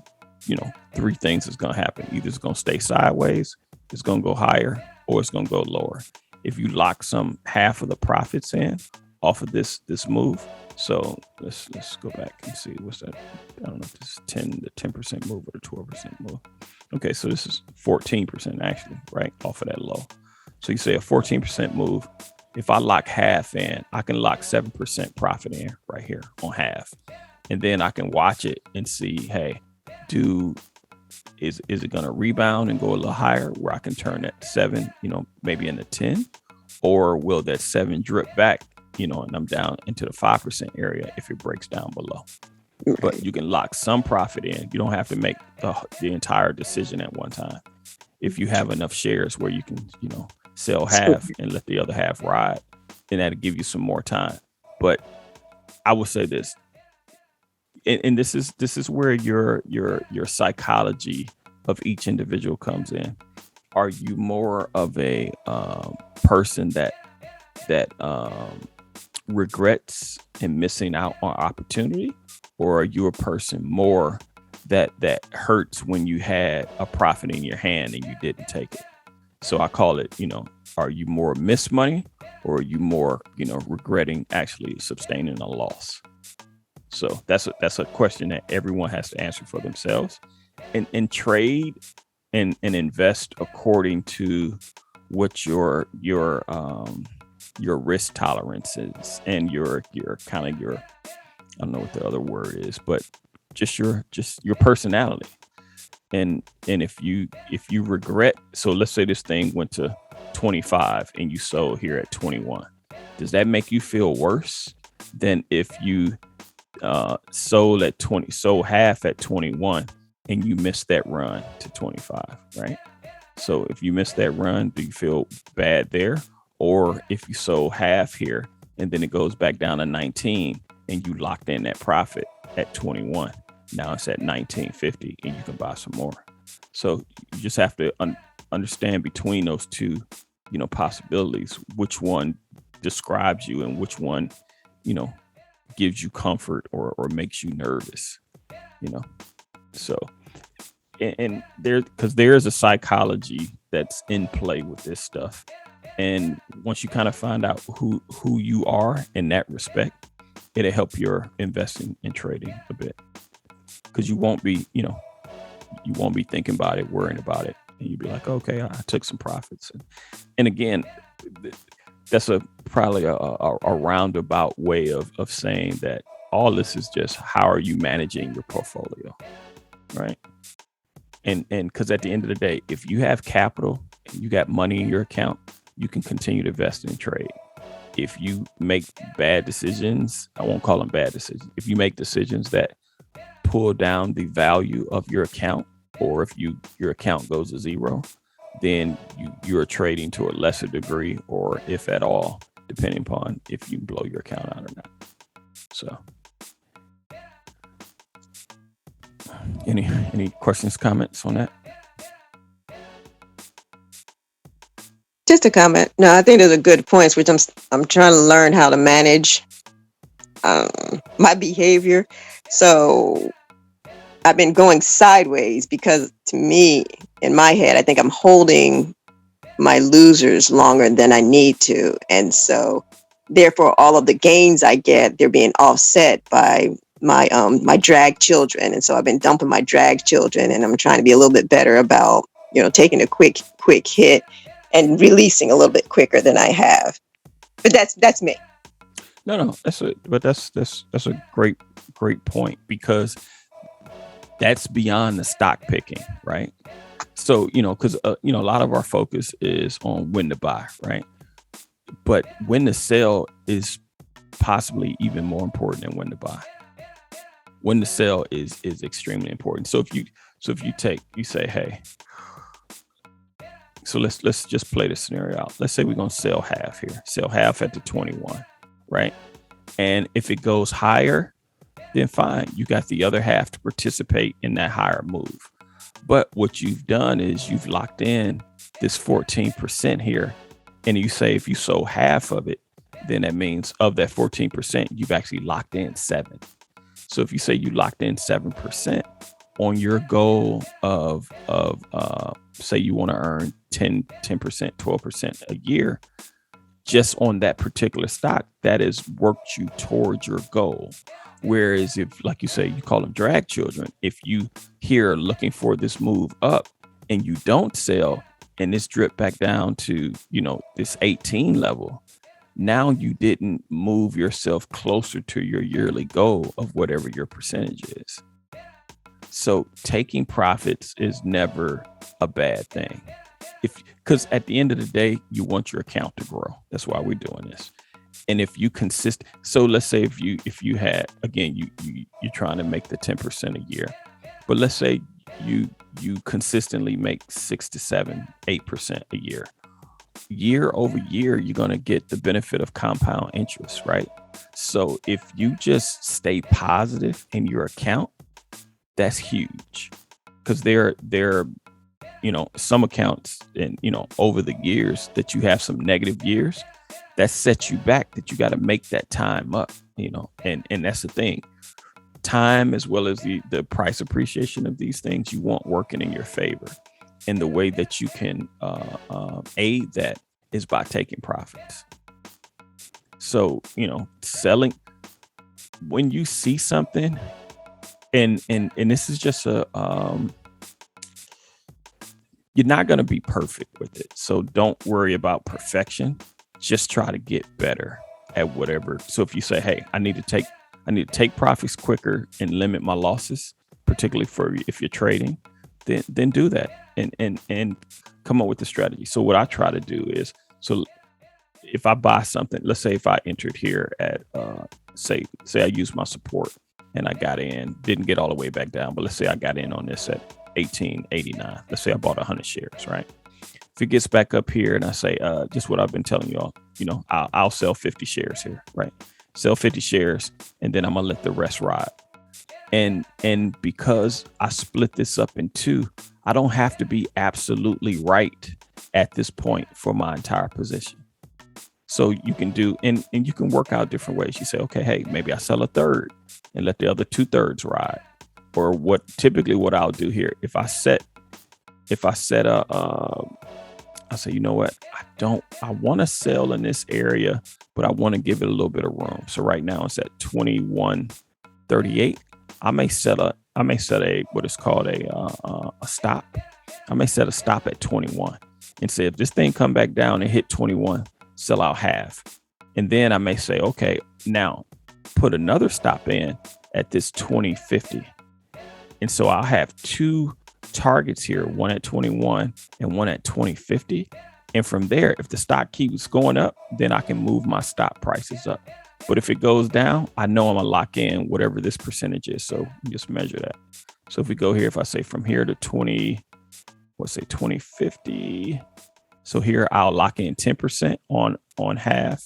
3 things that's going to happen. Either it's going to stay sideways, it's going to go higher, or it's going to go lower. If you lock half of the profits in off of this move, So let's go back and see what's that. I don't know if this is 10% move or the 12% move. Okay, so this is 14% actually, right? Off of that low. So you say a 14% move. If I lock half in, I can lock 7% profit in right here on half. And then I can watch it and see, hey, is it going to rebound and go a little higher where I can turn that 7, maybe into 10? Or will that 7 drip back, and I'm down into the 5% area if it breaks down below? Right. But you can lock some profit in. You don't have to make the entire decision at one time. If you have enough shares where you can, sell half and let the other half ride, then that'll give you some more time. But I would say this, and this is where your psychology of each individual comes in. Are you more of a person that regrets and missing out on opportunity, or are you a person more that hurts when you had a profit in your hand and you didn't take it? So I call it, are you more miss money, or are you more, regretting actually sustaining a loss? So that's a question that everyone has to answer for themselves, and trade and invest according to what your risk tolerance is, and your kind of your, I don't know what the other word is, but just your personality. And if you regret, so let's say this thing went to 25 and you sold here at 21, does that make you feel worse than if you sold half at 21 and you missed that run to 25, right? So if you missed that run, do you feel bad there? Or if you sold half here and then it goes back down to 19 and you locked in that profit at 21, now it's at 19.50 and you can buy some more. So you just have to understand between those two, possibilities, which one describes you and which one, gives you comfort or makes you nervous, So, and there is a psychology that's in play with this stuff. And once you kind of find out who you are in that respect, it'll help your investing and trading a bit, because you won't be thinking about it, worrying about it, and you'd be like, okay, I took some profits. And again, that's probably a roundabout way of saying that all this is just how are you managing your portfolio, right? And because at the end of the day, if you have capital and you got money in your account, you can continue to invest and trade. If you make bad decisions, I won't call them bad decisions. If you make decisions that pull down the value of your account, or if your account goes to zero, then you're trading to a lesser degree, or if at all, depending upon if you blow your account out or not. So any questions, comments on that? Just a comment. No, I think those are good points, which I'm trying to learn how to manage my behavior. So I've been going sideways because, to me, in my head, I think I'm holding my losers longer than I need to. And so therefore all of the gains I get, they're being offset by my drag children. And so I've been dumping my drag children, and I'm trying to be a little bit better about, taking a quick hit and releasing a little bit quicker than I have. But that's me. No, that's a great point, because that's beyond the stock picking, right? So, because a lot of our focus is on when to buy, right? But when to sell is possibly even more important than when to buy. When to sell is extremely important. So if you say, hey, so let's just play this scenario out. Let's say we're going to sell half here, sell half at the 21, right? And if it goes higher, then fine. You got the other half to participate in that higher move. But what you've done is you've locked in this 14% here. And you say if you sold half of it, then that means of that 14%, you've actually locked in 7. So if you say you locked in 7% on your goal of say you want to earn 10%, 12% a year, just on that particular stock that has worked you towards your goal. Whereas if, like you say, you call them drag children, if you here looking for this move up and you don't sell and it's drip back down to, this 18 level, now you didn't move yourself closer to your yearly goal of whatever your percentage is. So taking profits is never a bad thing. Because at the end of the day, you want your account to grow. That's why we're doing this. And if you so let's say if you had, again, you're trying to make the 10% a year, but let's say you consistently make 6 to 7, 8% a year over year, you're going to get the benefit of compound interest, right? So if you just stay positive in your account, that's huge, because there some accounts and over the years that you have some negative years, that sets you back, that you got to make that time up, and that's the thing. Time, as well as the price appreciation of these things, you want working in your favor. And the way that you can aid that is by taking profits. So, selling, when you see something, and this is just you're not going to be perfect with it. So don't worry about perfection. Just try to get better at whatever. So if you say, hey, I need to take profits quicker and limit my losses, particularly for if you're trading, then do that and come up with the strategy. So what I try to do is, so if I buy something, let's say if I entered here at say I used my support and I got in, didn't get all the way back down, but let's say I got in on this at 1889. Let's say I bought 100 shares, right? If it gets back up here and I say, just what I've been telling y'all, I'll sell 50 shares here, right? Sell 50 shares, and then I'm gonna let the rest ride. And because I split this up in two, I don't have to be absolutely right at this point for my entire position. So you can do, and you can work out different ways. You say, okay, hey, maybe I sell a third and let the other 2/3 ride. Or what I'll do here, if I set I say, you know what, I want to sell in this area, but I want to give it a little bit of room. So right now it's at 21.38. I may set a what is called a stop. I may set a stop at 21 and say, if this thing come back down and hit 21, sell out half. And then I may say, okay, now put another stop in at this 20.50. And so I'll have two targets here, one at 21 and one at 20.50. And from there, if the stock keeps going up, then I can move my stop prices up. But if it goes down, I know I'm gonna lock in whatever this percentage is. So just measure that. So if we go here, if I say from here to 20.50. So here I'll lock in 10% on half.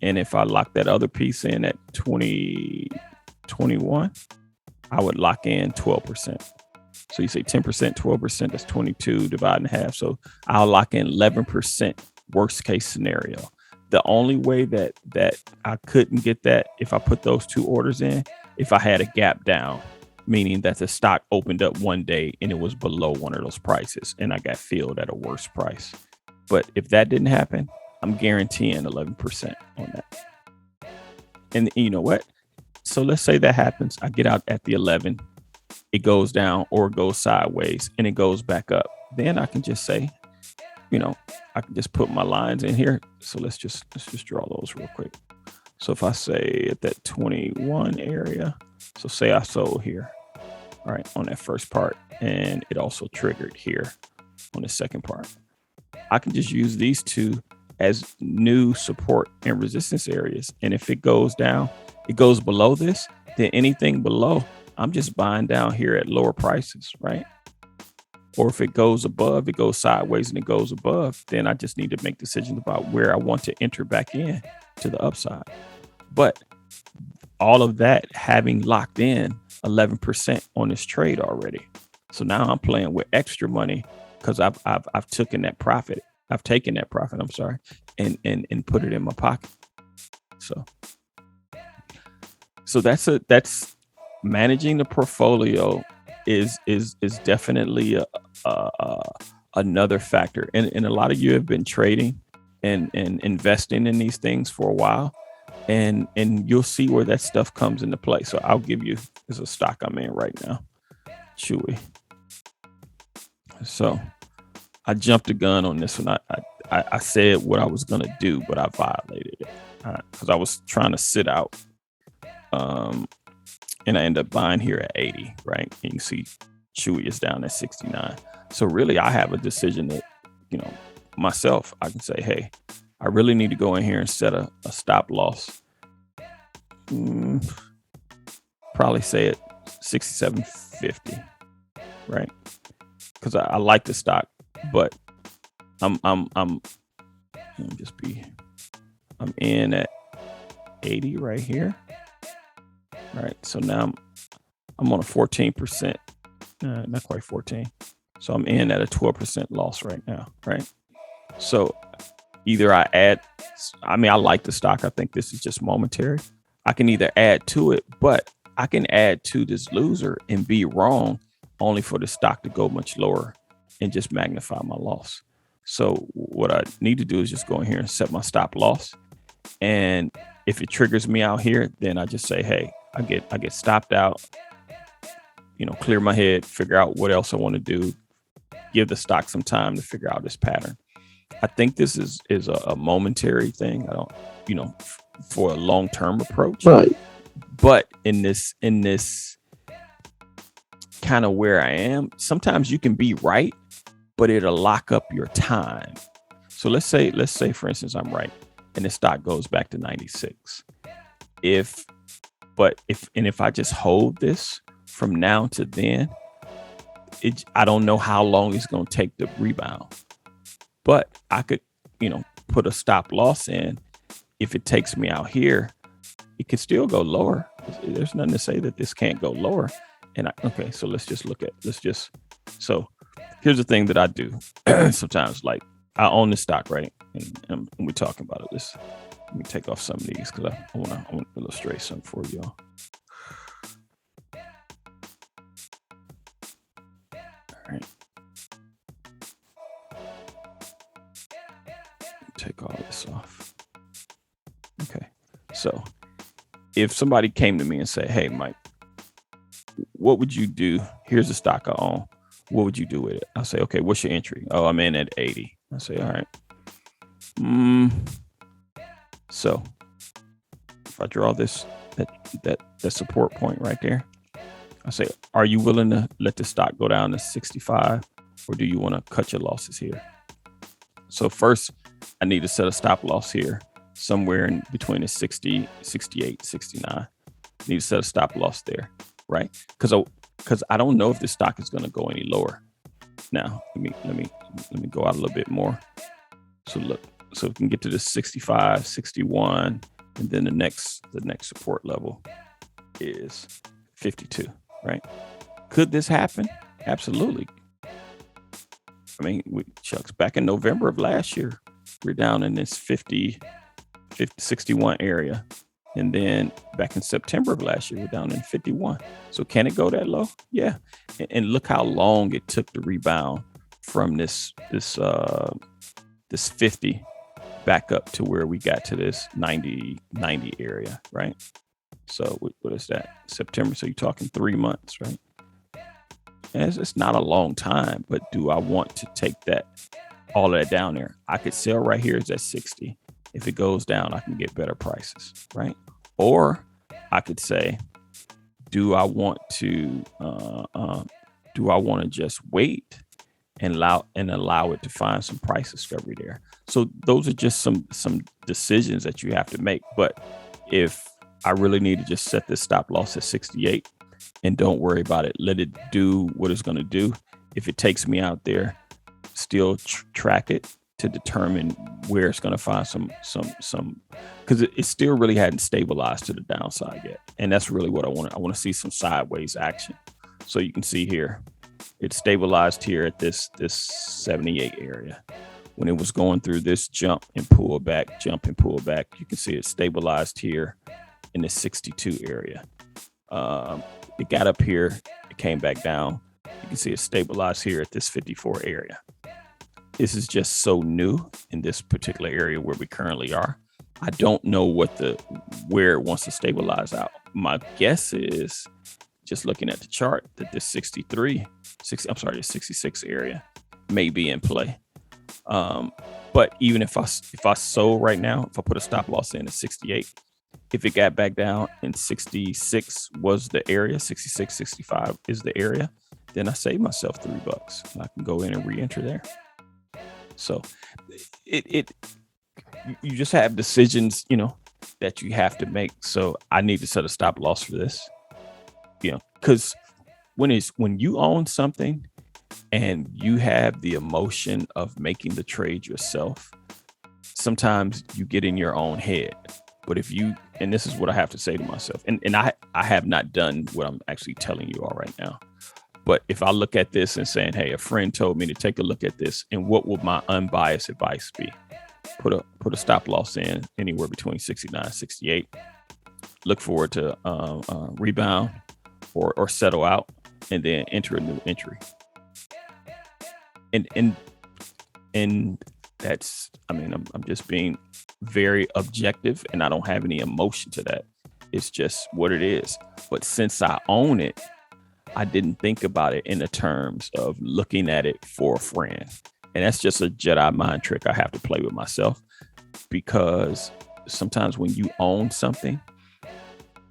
And if I lock that other piece in at 20.21, I would lock in 12%. So you say 10%, 12%, that's 22 divided in half. So I'll lock in 11% worst case scenario. The only way that I couldn't get that, if I put those two orders in, if I had a gap down, meaning that the stock opened up one day and it was below one of those prices and I got filled at a worse price. But if that didn't happen, I'm guaranteeing 11% on that. And you know what? So let's say that happens. I get out at the 11, it goes down or it goes sideways and it goes back up. Then I can just say, I can just put my lines in here. So let's just draw those real quick. So if I say at that 21 area, so say I sold here, all right, on that first part, and it also triggered here on the second part. I can just use these two as new support and resistance areas. And if it goes down, it goes below this, then anything below, I'm just buying down here at lower prices, right? Or if it goes above, it goes sideways and it goes above, then I just need to make decisions about where I want to enter back in to the upside. But all of that having locked in 11% on this trade already. So now I'm playing with extra money because I've taken that profit. I'm sorry, and put it in my pocket. So that's managing the portfolio is definitely another factor. And a lot of you have been trading and investing in these things for a while, and you'll see where that stuff comes into play. So I'll give you, there's a stock I'm in right now, Chewy. So I jumped the gun on this one. I said what I was gonna do, but I violated it because I was trying to sit out, and I ended up buying here at 80. Right, and you can see Chewy is down at 69. So really, I have a decision that, myself, I can say, hey, I really need to go in here and set a stop loss. Probably say it 67.50, right? Because I like the stock, but I'm in at 80 right here. Right. So now I'm on a 14%, not quite 14. So I'm in at a 12% loss right now. Right. So either I like the stock. I think this is just momentary. I can either add to it, but I can add to this loser and be wrong only for the stock to go much lower and just magnify my loss. So what I need to do is just go in here and set my stop loss. And if it triggers me out here, then I just say, hey, I get stopped out, clear my head, figure out what else I want to do, give the stock some time to figure out this pattern. I think this is a momentary thing. I don't, for a long-term approach. Right. But in this kind of where I am, sometimes you can be right, but it'll lock up your time. So let's say for instance, I'm right and the stock goes back to 96. If I just hold this from now to then, I don't know how long it's going to take to rebound, but I could, put a stop loss in. If it takes me out here, it could still go lower. There's nothing to say that this can't go lower. So so here's the thing that I do sometimes, like I own the stock, right? And we're talking about it. Let me take off some of these because I want to illustrate something for y'all. All right. Take all this off. Okay. So if somebody came to me and said, hey, Mike, what would you do? Here's the stock I own. What would you do with it? I'll say, okay, what's your entry? Oh, I'm in at 80. I say, all right. So if I draw this, that support point right there, I say, are you willing to let the stock go down to 65 or do you want to cut your losses here? So first I need to set a stop loss here somewhere in between the 60, 68, 69. I need to set a stop loss there, right? Because I don't know if this stock is going to go any lower. Now, let me go out a little bit more. So look, so we can get to the 65, 61, and then the next support level is 52, right? Could this happen? Absolutely. I mean, Chuck's back in November of last year, we're down in this 50, 61 area. And then back in September of last year, we're down in 51. So can it go that low? Yeah. And look how long it took to rebound from this 50 back up to where we got to this 90 area, right? So what is that? September. So you're talking 3 months, right? And it's not a long time, but do I want to take all of that down there? I could sell right here. It's at 60. If it goes down, I can get better prices, right? Or I could say, do I want to just wait and allow it to find some price discovery there? So those are just some decisions that you have to make. But if I really need to just set this stop loss at 68 and don't worry about it, let it do what it's going to do. If it takes me out there, still track it to determine where it's going to find some, because it still really hadn't stabilized to the downside yet. And that's really what I want. I want to see some sideways action. So you can see here, it stabilized here at this 78 area. When it was going through this jump and pull back, you can see it stabilized here in the 62 area. It got up here, it came back down. You can see it stabilized here at this 54 area. this is just so new in this particular area where we currently are. I don't know where it wants to stabilize out. My guess is, just looking at the chart, that this 66 area may be in play. But even if I sold right now, if I put a stop loss in at 68, if it got back down and 66 was the area, 66, 65 is the area, then I save myself $3. I can go in and re-enter there. So you just have decisions, that you have to make. So I need to set a stop loss for this, because when you own something and you have the emotion of making the trade yourself, sometimes you get in your own head. But and this is what I have to say to myself, and I have not done what I'm actually telling you all right now. But if I look at this and saying, hey, a friend told me to take a look at this, and what would my unbiased advice be? Put a stop loss in anywhere between 69 and 68. Look forward to rebound or settle out, and then enter a new entry. And that's, I'm just being very objective, and I don't have any emotion to that. It's just what it is. But since I own it, I didn't think about it in the terms of looking at it for a friend. And that's just a Jedi mind trick I have to play with myself, because sometimes when you own something,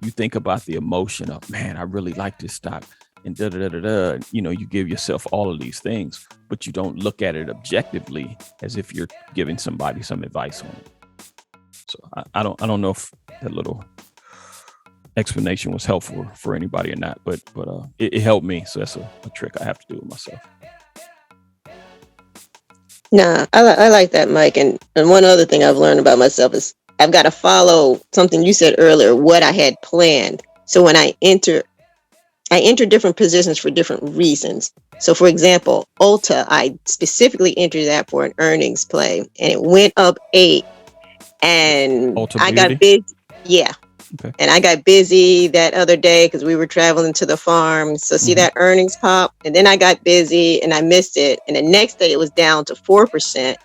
you think about the emotion of, man, I really like this stock, and you give yourself all of these things, but you don't look at it objectively as if you're giving somebody some advice on it. So I don't know if that little explanation was helpful for anybody or not, but it helped me. So that's a trick I have to do with myself. Nah, I like that, Mike. And one other thing I've learned about myself is I've got to follow something you said earlier, what I had planned. So when I enter different positions for different reasons. So for example, Ulta, I specifically entered that for an earnings play, and it went up 8, and Ulta I Beauty? got busy. Yeah. Okay. And I got busy that other day because we were traveling to the farm. So see that earnings pop, and then I got busy and I missed it. And the next day it was down to 4%.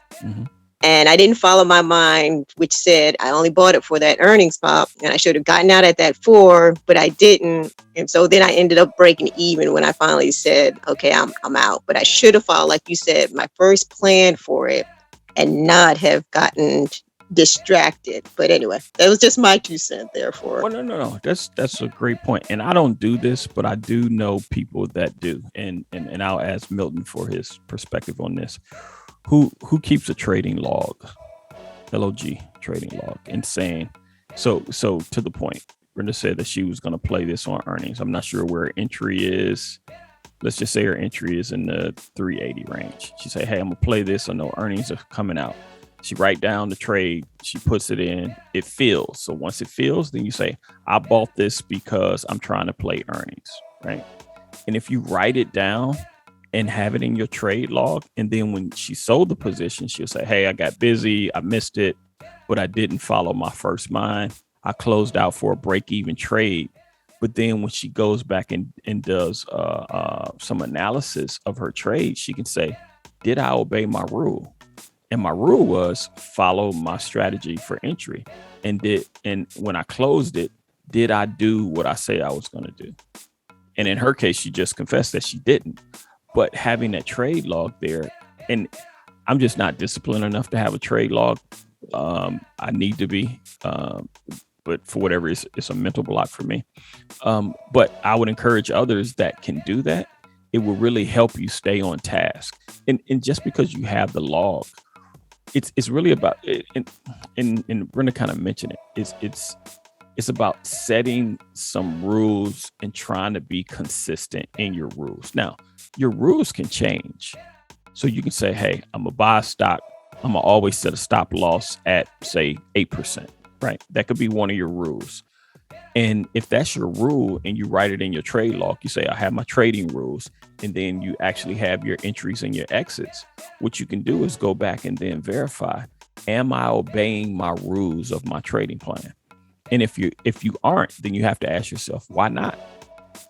And I didn't follow my mind, which said I only bought it for that earnings pop, and I should have gotten out at that 4, but I didn't. And so then I ended up breaking even when I finally said, okay, I'm out. But I should have followed, like you said, my first plan for it and not have gotten distracted. But anyway, that was just my 2 cents there for Well, no. That's a great point. And I don't do this, but I do know people that do. And I'll ask Milton for his perspective on this. Who keeps a trading log, log trading log, and saying, so to the point, Brenda said that she was going to play this on earnings. I'm not sure where her entry is. Let's just say her entry is in the 380 range. She say, hey, I'm gonna play this. I know earnings are coming out. She write down the trade, she puts it in, it fills. So once it fills, then you say, I bought this because I'm trying to play earnings, right? And if you write it down and have it in your trade log, and then when she sold the position, she'll say, hey, I got busy, I missed it, but I didn't follow my first mind. I closed out for a break-even trade. But then when she goes back and does some analysis of her trade, she can say, did I obey my rule? And my rule was follow my strategy for entry. And when I closed it, did I do what I say I was going to do? And in her case, she just confessed that she didn't. But having that trade log there, and I'm just not disciplined enough to have a trade log. I need to be, but for whatever, it's a mental block for me. But I would encourage others that can do that. It will really help you stay on task. And just because you have the log, it's really about, and Brenda kind of mentioned it, it's about setting some rules and trying to be consistent in your rules. Now, your rules can change. So you can say, hey, I'm gonna buy a stock. I'm gonna always set a stop loss at, say, 8%, right? That could be one of your rules. And if that's your rule and you write it in your trade log, you say, I have my trading rules, and then you actually have your entries and your exits. What you can do is go back and then verify, am I obeying my rules of my trading plan? And if you aren't, then you have to ask yourself, why not?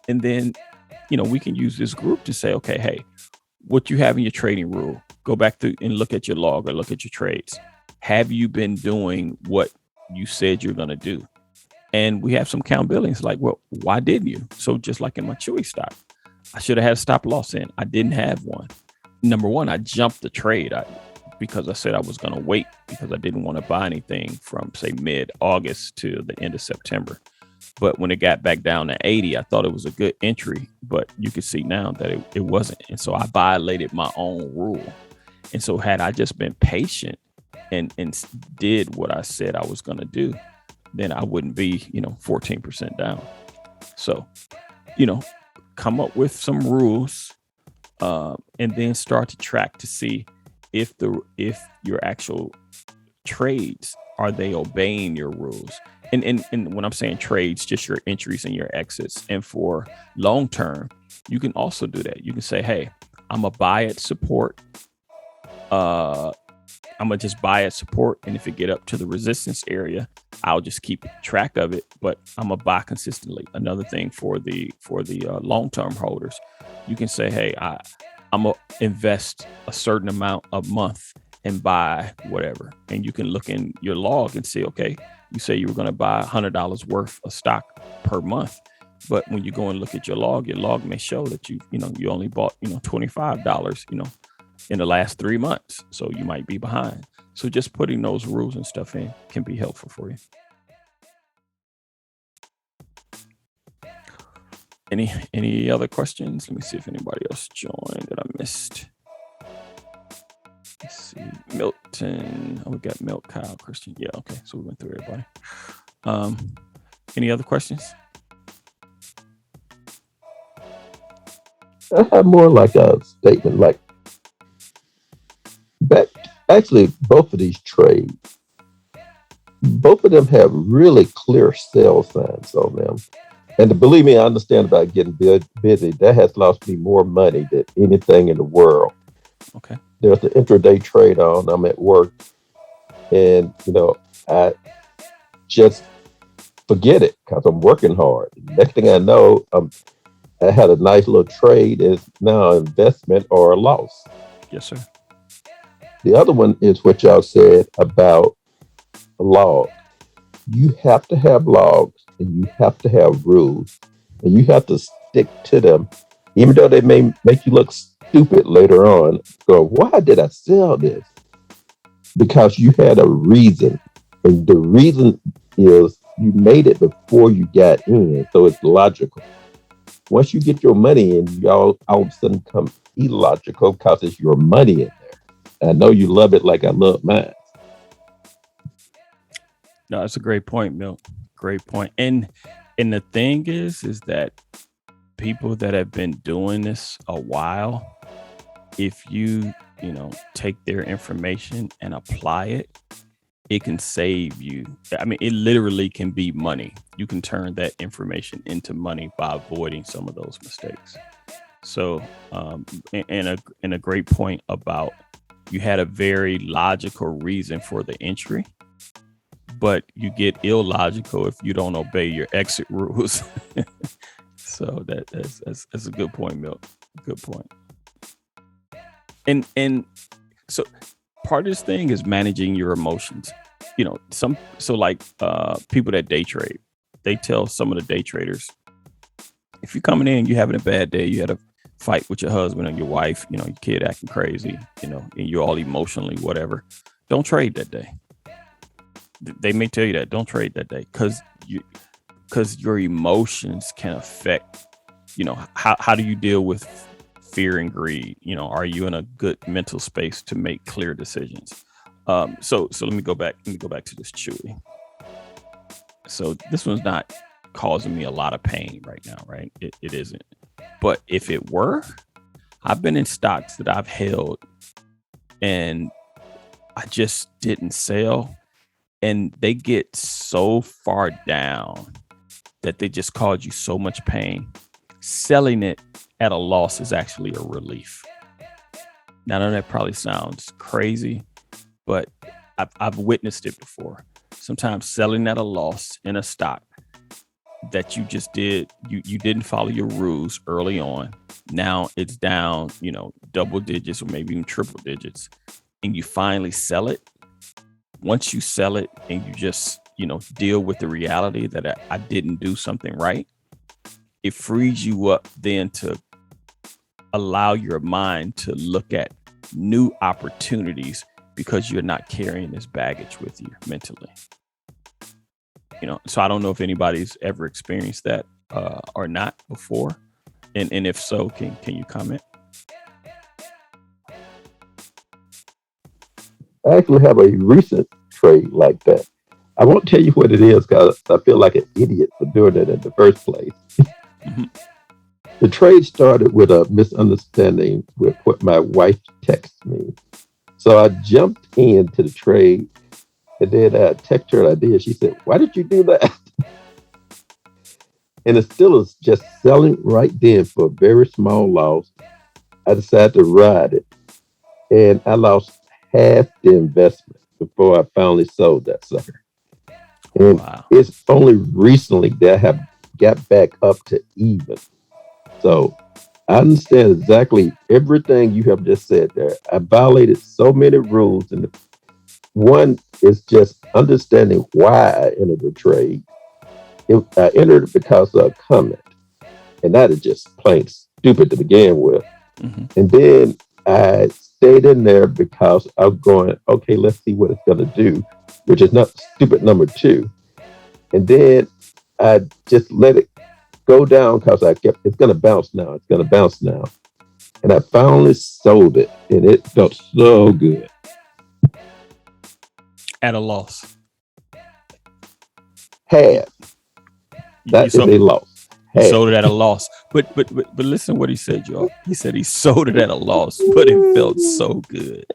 And then, we can use this group to say, okay, hey, what you have in your trading rule, go back through and look at your log or look at your trades. Have you been doing what you said you're going to do? And we have some accountability. It's like, well, why didn't you? So just like in my Chewy stock, I should have had a stop loss in. I didn't have one. Number one, I jumped the trade because I said I was going to wait because I didn't want to buy anything from, say, mid-August to the end of September. But when it got back down to 80, I thought it was a good entry. But you can see now that it wasn't. And so I violated my own rule. And so had I just been patient and did what I said I was going to do, then I wouldn't be, 14% down. So, come up with some rules and then start to track to see if your actual trades, are they obeying your rules? And when I'm saying trades, just your entries and your exits. And for long term, you can also do that. You can say, hey, I'm a buy at support. I'm gonna just buy at support, and if it get up to the resistance area, I'll just keep track of it. But I'm gonna buy consistently. Another thing for the long term holders, you can say, hey, I'm gonna invest a certain amount a month and buy whatever, and you can look in your log and see, okay, you say you were gonna buy $100 worth of stock per month, but when you go and look at your log may show that you only bought $25 in the last 3 months. So you might be behind. So just putting those rules and stuff in can be helpful for you. Any other questions? Let me see if anybody else joined that I missed. Let's see. Milton. Oh, we got Milt, Kyle, Christian. Yeah, okay. So we went through everybody. Any other questions? I have more like a statement, like actually both of these trades, both of them have really clear sell signs on them. And to believe me, I understand about getting busy. That has lost me more money than anything in the world. Okay. There's the intraday trade on. I'm at work, and I just forget it because I'm working hard. Next thing I know, I had a nice little trade. Is now an investment or a loss. Yes, sir. The other one is what y'all said about a log. You have to have logs, and you have to have rules, and you have to stick to them, even though they may make you look stupid later on. Go, why did I sell this? Because you had a reason, and the reason is you made it before you got in, so it's logical. Once you get your money in, y'all all of a sudden come illogical because it's your money in there. I know you love it like I love mine. No, that's a great point, Milt. Great point. And the thing is that people that have been doing this a while, if you take their information and apply it, it can save you. I mean, it literally can be money. You can turn that information into money by avoiding some of those mistakes. So, and a great point about, you had a very logical reason for the entry, but you get illogical if you don't obey your exit rules. So that's a good point, Milt. Good point. And so part of this thing is managing your emotions. People that day trade, they tell some of the day traders, if you're coming in, you're having a bad day, you had a fight with your husband and your wife, your kid acting crazy, and you're all emotionally whatever, don't trade that day. They may tell you that, don't trade that day, because your emotions can affect, how do you deal with fear and greed? Are you in a good mental space to make clear decisions? So let me go back to this Chewy. So this one's not causing me a lot of pain right now, right? It isn't. But if it were, I've been in stocks that I've held and I just didn't sell, and they get so far down that they just cause you so much pain. Selling it at a loss is actually a relief. Now, I know that probably sounds crazy, but I've witnessed it before. Sometimes selling at a loss in a stock that you just did, you didn't follow your rules early on. Now it's down, double digits or maybe even triple digits, and you finally sell it. Once you sell it and you just, deal with the reality that I didn't do something right, it frees you up then to allow your mind to look at new opportunities because you're not carrying this baggage with you mentally. So I don't know if anybody's ever experienced that or not before. And if so, can you comment? I actually have a recent trade like that. I won't tell you what it is because I feel like an idiot for doing it in the first place. Mm-hmm. The trade started with a misunderstanding with what my wife texted me. So I jumped into the trade, and then I texted her an idea. She said, "Why did you do that?" And it still is just selling right then for a very small loss. I decided to ride it, and I lost half the investment before I finally sold that sucker. And Wow. it's only recently that I have got back up to even. So I understand exactly everything you have just said there. I violated so many rules, and one is just understanding why I entered the trade. I entered it because of a comment, and that is just plain stupid to begin with. Mm-hmm. And then I stayed in there because I'm going, okay, let's see what it's going to do, which is not stupid number two. And then I just let it go down because it's going to bounce now. It's going to bounce now. And I finally sold it, and it felt so good. At a loss. That is a loss. He sold it at a loss. But listen to what he said, y'all. He said he sold it at a loss, but it felt so good.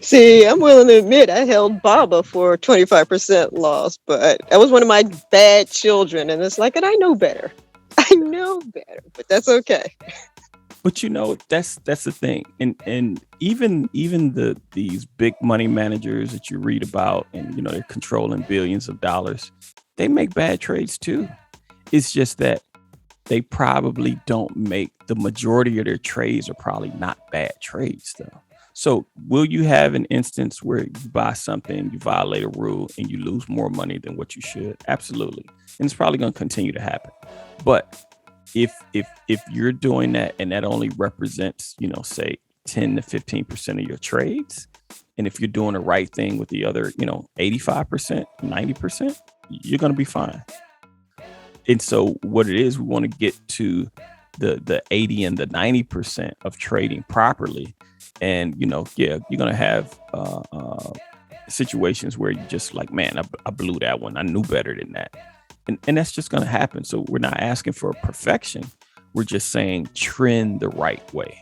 See, I'm willing to admit I held Baba for 25% loss, but that was one of my bad children. And it's like, and I know better. I know better, but that's okay. But that's the thing. And even these big money managers that you read about and they're controlling billions of dollars, they make bad trades too. It's just that they probably don't make the majority of their trades are probably not bad trades though. So will you have an instance where you buy something, you violate a rule, and you lose more money than what you should? Absolutely. And it's probably going to continue to happen. But if you're doing that and that only represents, say 10 to 15% of your trades, and if you're doing the right thing with the other, 85%, 90%, you're going to be fine. And so what it is, we want to get to the 80 and the 90% of trading properly. And, you're going to have situations where you just like, man, I blew that one. I knew better than that. And that's just going to happen. So we're not asking for perfection. We're just saying trend the right way.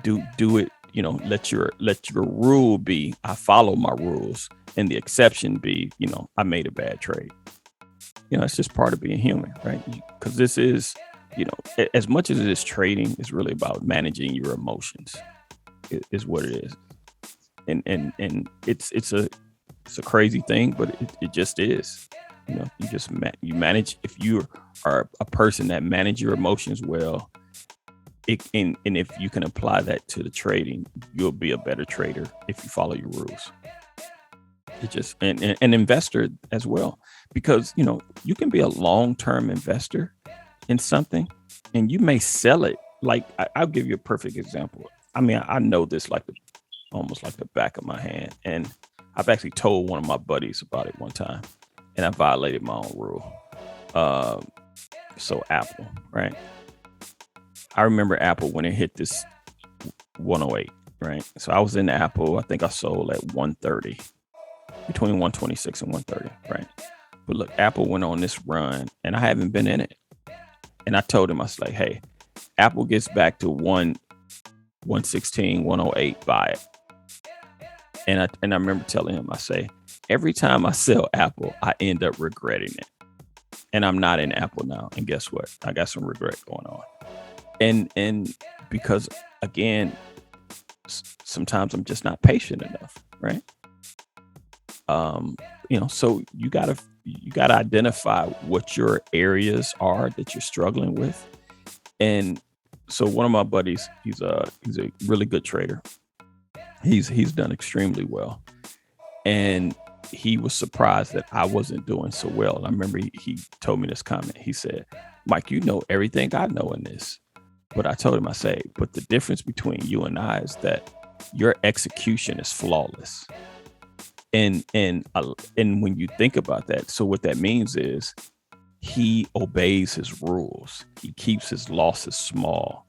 Do it, let your rule be, I follow my rules, and the exception be, I made a bad trade. It's just part of being human, right? Because this is, as much as it is trading, it's really about managing your emotions. Is what it is, and it's a crazy thing, but it just is. You just you manage. If you are a person that manage your emotions well, and if you can apply that to the trading, you'll be a better trader if you follow your rules. It just and an investor as well, because you can be a long-term investor in something, and you may sell it. Like I'll give you a perfect example. I mean, I know this almost like the back of my hand. And I've actually told one of my buddies about it one time, and I violated my own rule. So Apple, right? I remember Apple when it hit this 108, right? So I was in Apple. I think I sold at 130, between 126 and 130, right? But look, Apple went on this run, and I haven't been in it. And I told him, I was like, hey, Apple gets back to 116, 108, buy it. And I remember telling him, I say, every time I sell Apple, I end up regretting it. And I'm not in Apple now. And guess what? I got some regret going on. And because again, sometimes I'm just not patient enough, right? So you you got to identify what your areas are that you're struggling with. And so one of my buddies, he's a really good trader. He's done extremely well, and he was surprised that I wasn't doing so well. And I remember he told me this comment. He said, "Mike, you know everything I know in this." But I told him, I say, but the difference between you and I is that your execution is flawless. And when you think about that, so what that means is he obeys his rules. He keeps his losses small.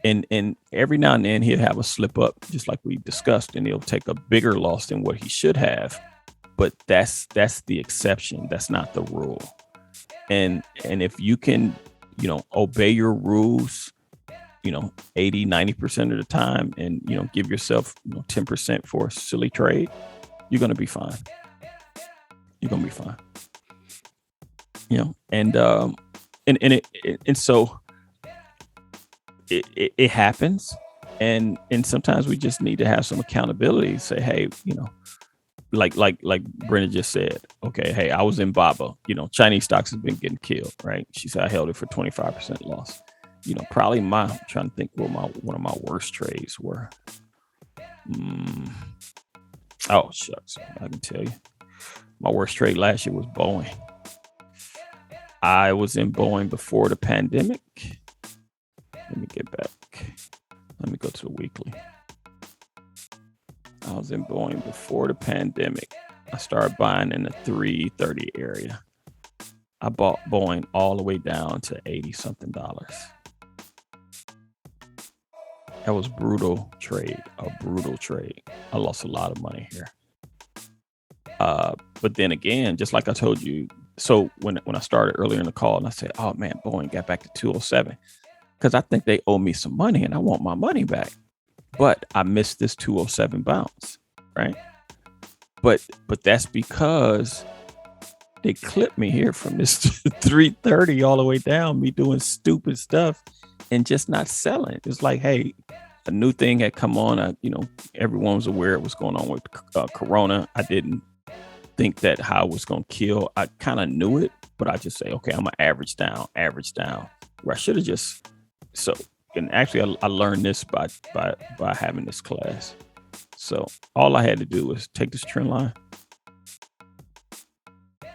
And every now and then he'll have a slip up, just like we discussed, and he'll take a bigger loss than what he should have. But that's the exception. That's not the rule. And if you can, obey your rules, 80-90% of the time, and give yourself 10% for a silly trade, you're going to be fine. You're going to be fine. And so it happens, and sometimes we just need to have some accountability. Say, hey, like Brenda just said, okay, hey, I was in Baba. Chinese stocks have been getting killed, right? She said I held it for 25% loss. Probably I'm trying to think what one of my worst trades were. Oh, shucks. I can tell you. My worst trade last year was Boeing. I was in Boeing before the pandemic. Let me get back. Let me go to the weekly. I was in Boeing before the pandemic. I started buying in the 330 area. I bought Boeing all the way down to $80-something. That was a brutal trade. I lost a lot of money here. But then again, just like I told you, so when I started earlier in the call and I said, oh man, Boeing got back to 207 because I think they owe me some money and I want my money back. But I missed this 207 bounce, right? But that's because they clipped me here from this 330 all the way down, me doing stupid stuff and just not selling. It's like, hey, a new thing had come on. Everyone was aware of what's going on with Corona. I didn't think that how it was going to kill. I kind of knew it, but I just say, okay, I'm going to average down, where I should have just, and actually I learned this by having this class. So all I had to do was take this trend line,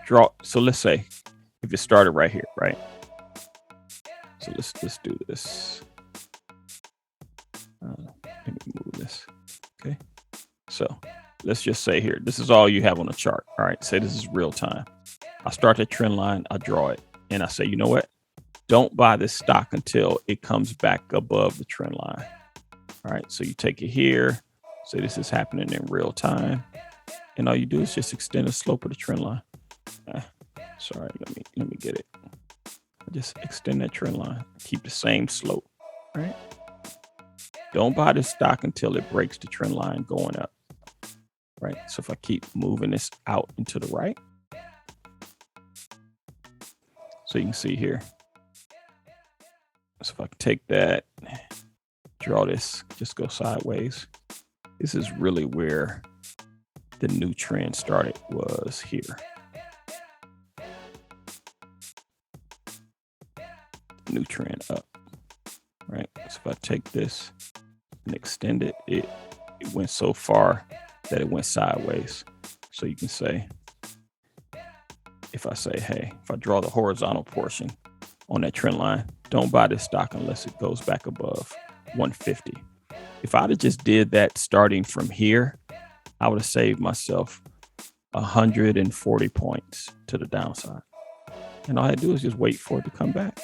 draw. So let's say if it started right here, right? So let's do this. Let me move this. Okay. So let's just say here, this is all you have on the chart. All right. Say this is real time. I start the trend line, I draw it, and I say, you know what? Don't buy this stock until it comes back above the trend line. All right. So you take it here. Say this is happening in real time. And all you do is just extend the slope of the trend line. Sorry, let me get it. Just extend that trend line. Keep the same slope. All right. Don't buy this stock until it breaks the trend line going up. Right. So if I keep moving this out into the right. So you can see here. So if I take that, draw this, just go sideways. This is really where the new trend started, was here. New trend up, right? So if I take this and extend it, it went so far that it went sideways. So you can say, if I say, hey, if I draw the horizontal portion on that trend line, don't buy this stock unless it goes back above 150. If I'd have just did that starting from here, I would have saved myself 140 points to the downside. And all I had to do is just wait for it to come back.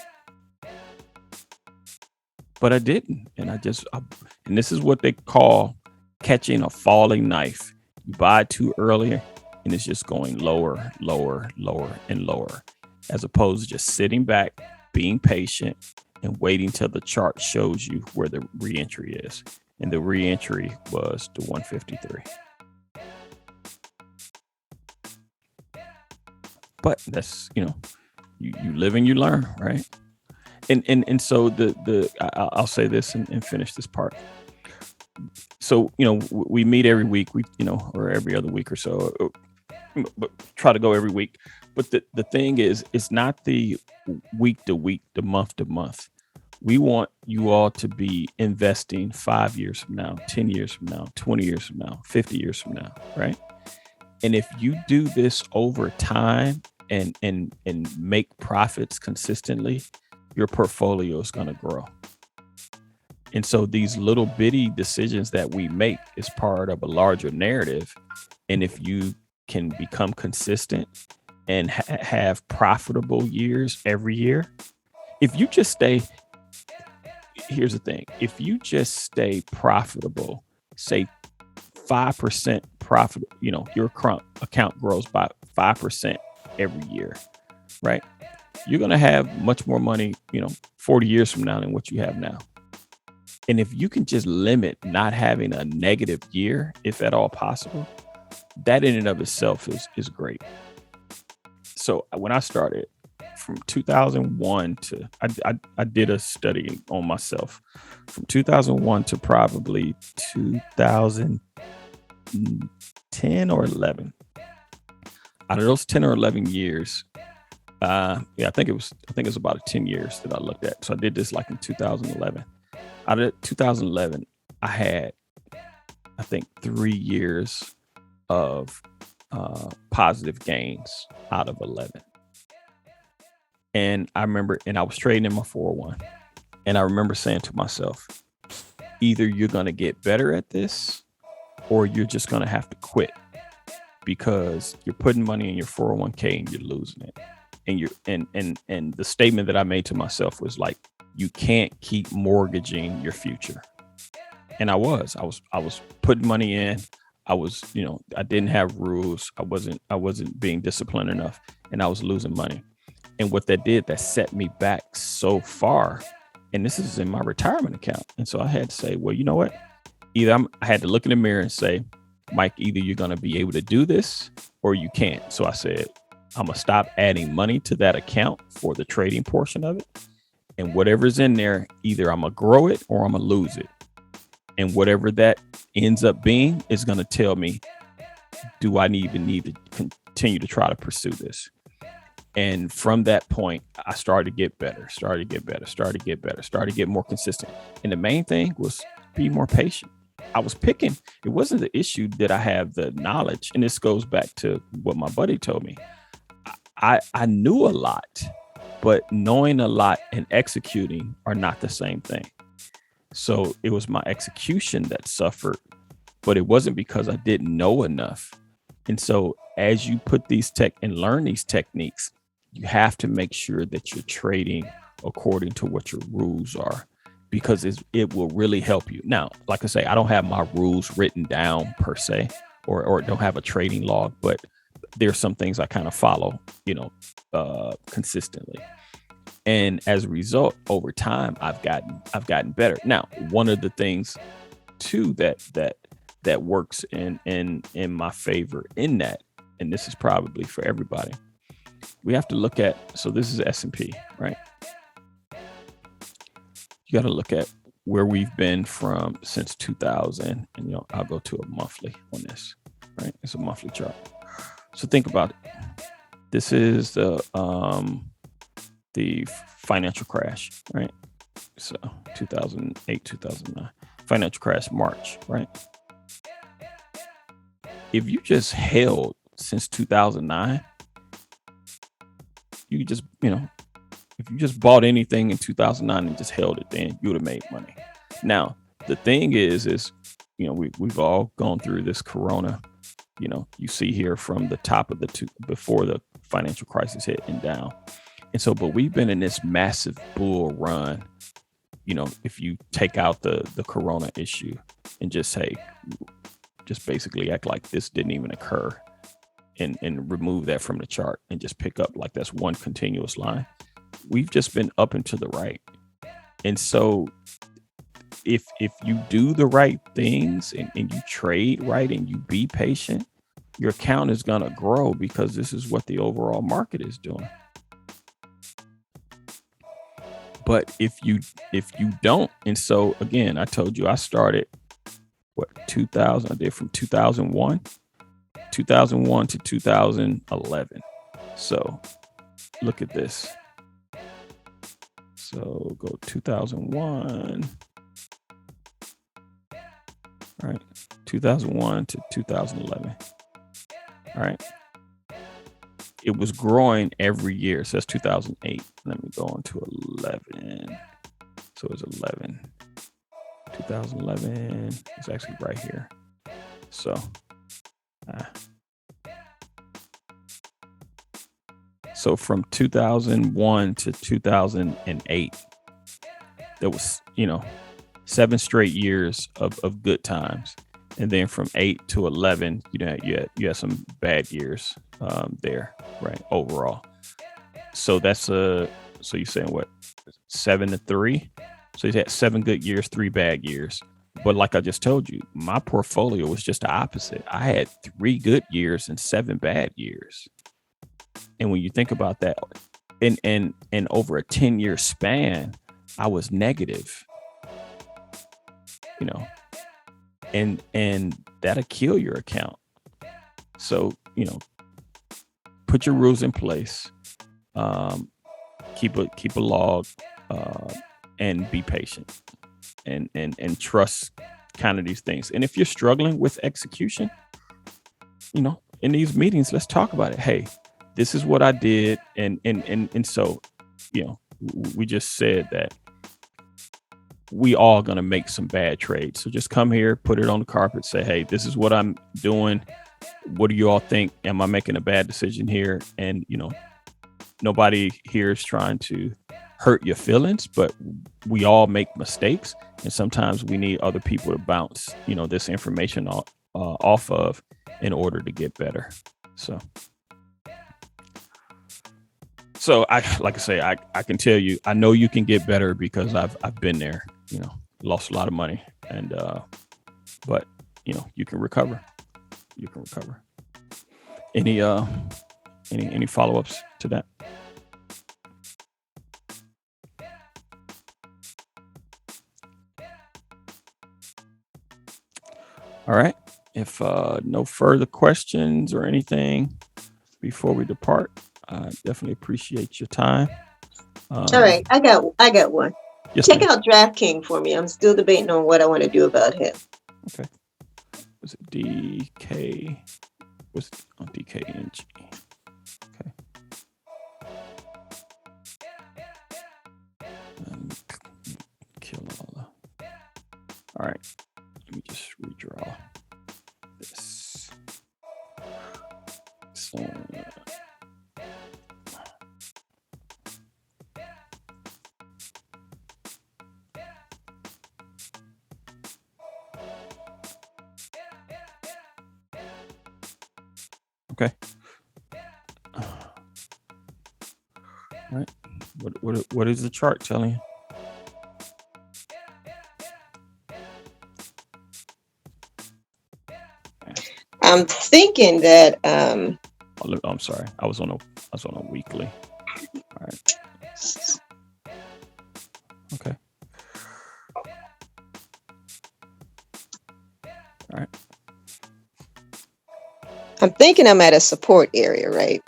But I didn't. And and this is what they call catching a falling knife. You buy it too early and it's just going lower, lower, lower, and lower, as opposed to just sitting back, being patient, and waiting till the chart shows you where the reentry is. And the reentry was the 153. But that's, you live and you learn, right? And so I'll say this and finish this part. So, we meet every week, or every other week or so, but try to go every week. But the thing is, it's not the week to week, the month to month. We want you all to be investing 5 years from now, 10 years from now, 20 years from now, 50 years from now, right? And if you do this over time and make profits consistently, your portfolio is going to grow. And so these little bitty decisions that we make is part of a larger narrative. And if you can become consistent and have profitable years every year, if you just stay, here's the thing, if you just stay profitable, say 5% profit, your account grows by 5% every year, right? You're going to have much more money, 40 years from now than what you have now. And if you can just limit not having a negative year, if at all possible, that in and of itself is great. So when I started from 2001 to, I did a study on myself from 2001 to probably 2010 or 11. Out of those 10 or 11 years, I think it was about 10 years that I looked at. So I did this like in 2011. Out of 2011, I had, I think, 3 years of positive gains out of 11. And I remember, and I was trading in my 401. And I remember saying to myself, either you're going to get better at this or you're just going to have to quit, because you're putting money in your 401k and you're losing it. And and the statement that I made to myself was like, you can't keep mortgaging your future. And I was putting money in. I was, I didn't have rules. I wasn't being disciplined enough, and I was losing money. And what that did, that set me back so far. And this is in my retirement account. And so I had to say, well, you know what? I had to look in the mirror and say, Mike, either you're going to be able to do this or you can't. So I said, I'm going to stop adding money to that account for the trading portion of it. And whatever's in there, either I'm going to grow it or I'm going to lose it. And whatever that ends up being is going to tell me, do I even need to continue to try to pursue this? And from that point, I started to get better, started to get more consistent. And the main thing was be more patient. I was picking. It wasn't the issue that I have the knowledge. And this goes back to what my buddy told me. I knew a lot, but knowing a lot and executing are not the same thing. So it was my execution that suffered, but it wasn't because I didn't know enough. And so as you put these and learn these techniques, you have to make sure that you're trading according to what your rules are, because it will really help you. Now, like I say, I don't have my rules written down per se, or don't have a trading log, but there's some things I kind of follow, consistently. And as a result, over time, I've gotten better. Now, one of the things too that works in my favor in that, and this is probably for everybody, we have to look at, so this is S&P, right? You got to look at where we've been from since 2000, and I'll go to a monthly on this, right? It's a monthly chart. So think about it. This is the financial crash, right? So 2008, 2009, financial crash, March, right? If you just held since 2009, you just, if you just bought anything in 2009 and just held it, then you would have made money. Now, the thing is, we've all gone through this Corona. You see here from the top of before the financial crisis hit and down. And so, but we've been in this massive bull run, if you take out the Corona issue and just basically act like this didn't even occur and remove that from the chart and just pick up like that's one continuous line. We've just been up and to the right. And so if you do the right things and you trade right and you be patient, your account is going to grow, because this is what the overall market is doing. But if you don't, and so again, I told you I started 2000, I did from 2001 to 2011. So look at this. So go 2001. All right, 2001 to 2011. All right. It was growing every year. So that's 2008. Let me go on to 11. So it's 11. 2011 is actually right here. So, so from 2001 to 2008, there was, 7 straight years of good times. And then from 8 to 11, you had some bad years there, right? Overall. So that's so you're saying what, 7 to 3? So he's had 7 good years, 3 bad years. But like I just told you, my portfolio was just the opposite. I had 3 good years and 7 bad years. And when you think about that, in over a 10-year span, I was negative. And that'll kill your account. So, put your rules in place. Keep a log, and be patient, and trust kind of these things. And if you're struggling with execution, in these meetings, let's talk about it. Hey, this is what I did, and so, we just said that we all gonna make some bad trades. So just come here, put it on the carpet, say, hey, this is what I'm doing. What do you all think? Am I making a bad decision here? And nobody here is trying to hurt your feelings, but we all make mistakes, and sometimes we need other people to bounce this information off of in order to get better. So I can tell you, I know you can get better because I've been there. Lost a lot of money, and but you can recover. Any follow-ups to that? All right. If no further questions or anything before we depart, I definitely appreciate your time. All right, I got one. Yes, Check ma'am. out DraftKings for me. I'm still debating on what I want to do about him. Okay. Was it DK? Was it on DKNG? Okay. Kill all. All right. Let me just redraw this. So. Okay. All right. What is the chart telling you? I'm thinking that I'm sorry. I was on a weekly. All right. Okay. All right. I'm thinking I'm at a support area, right?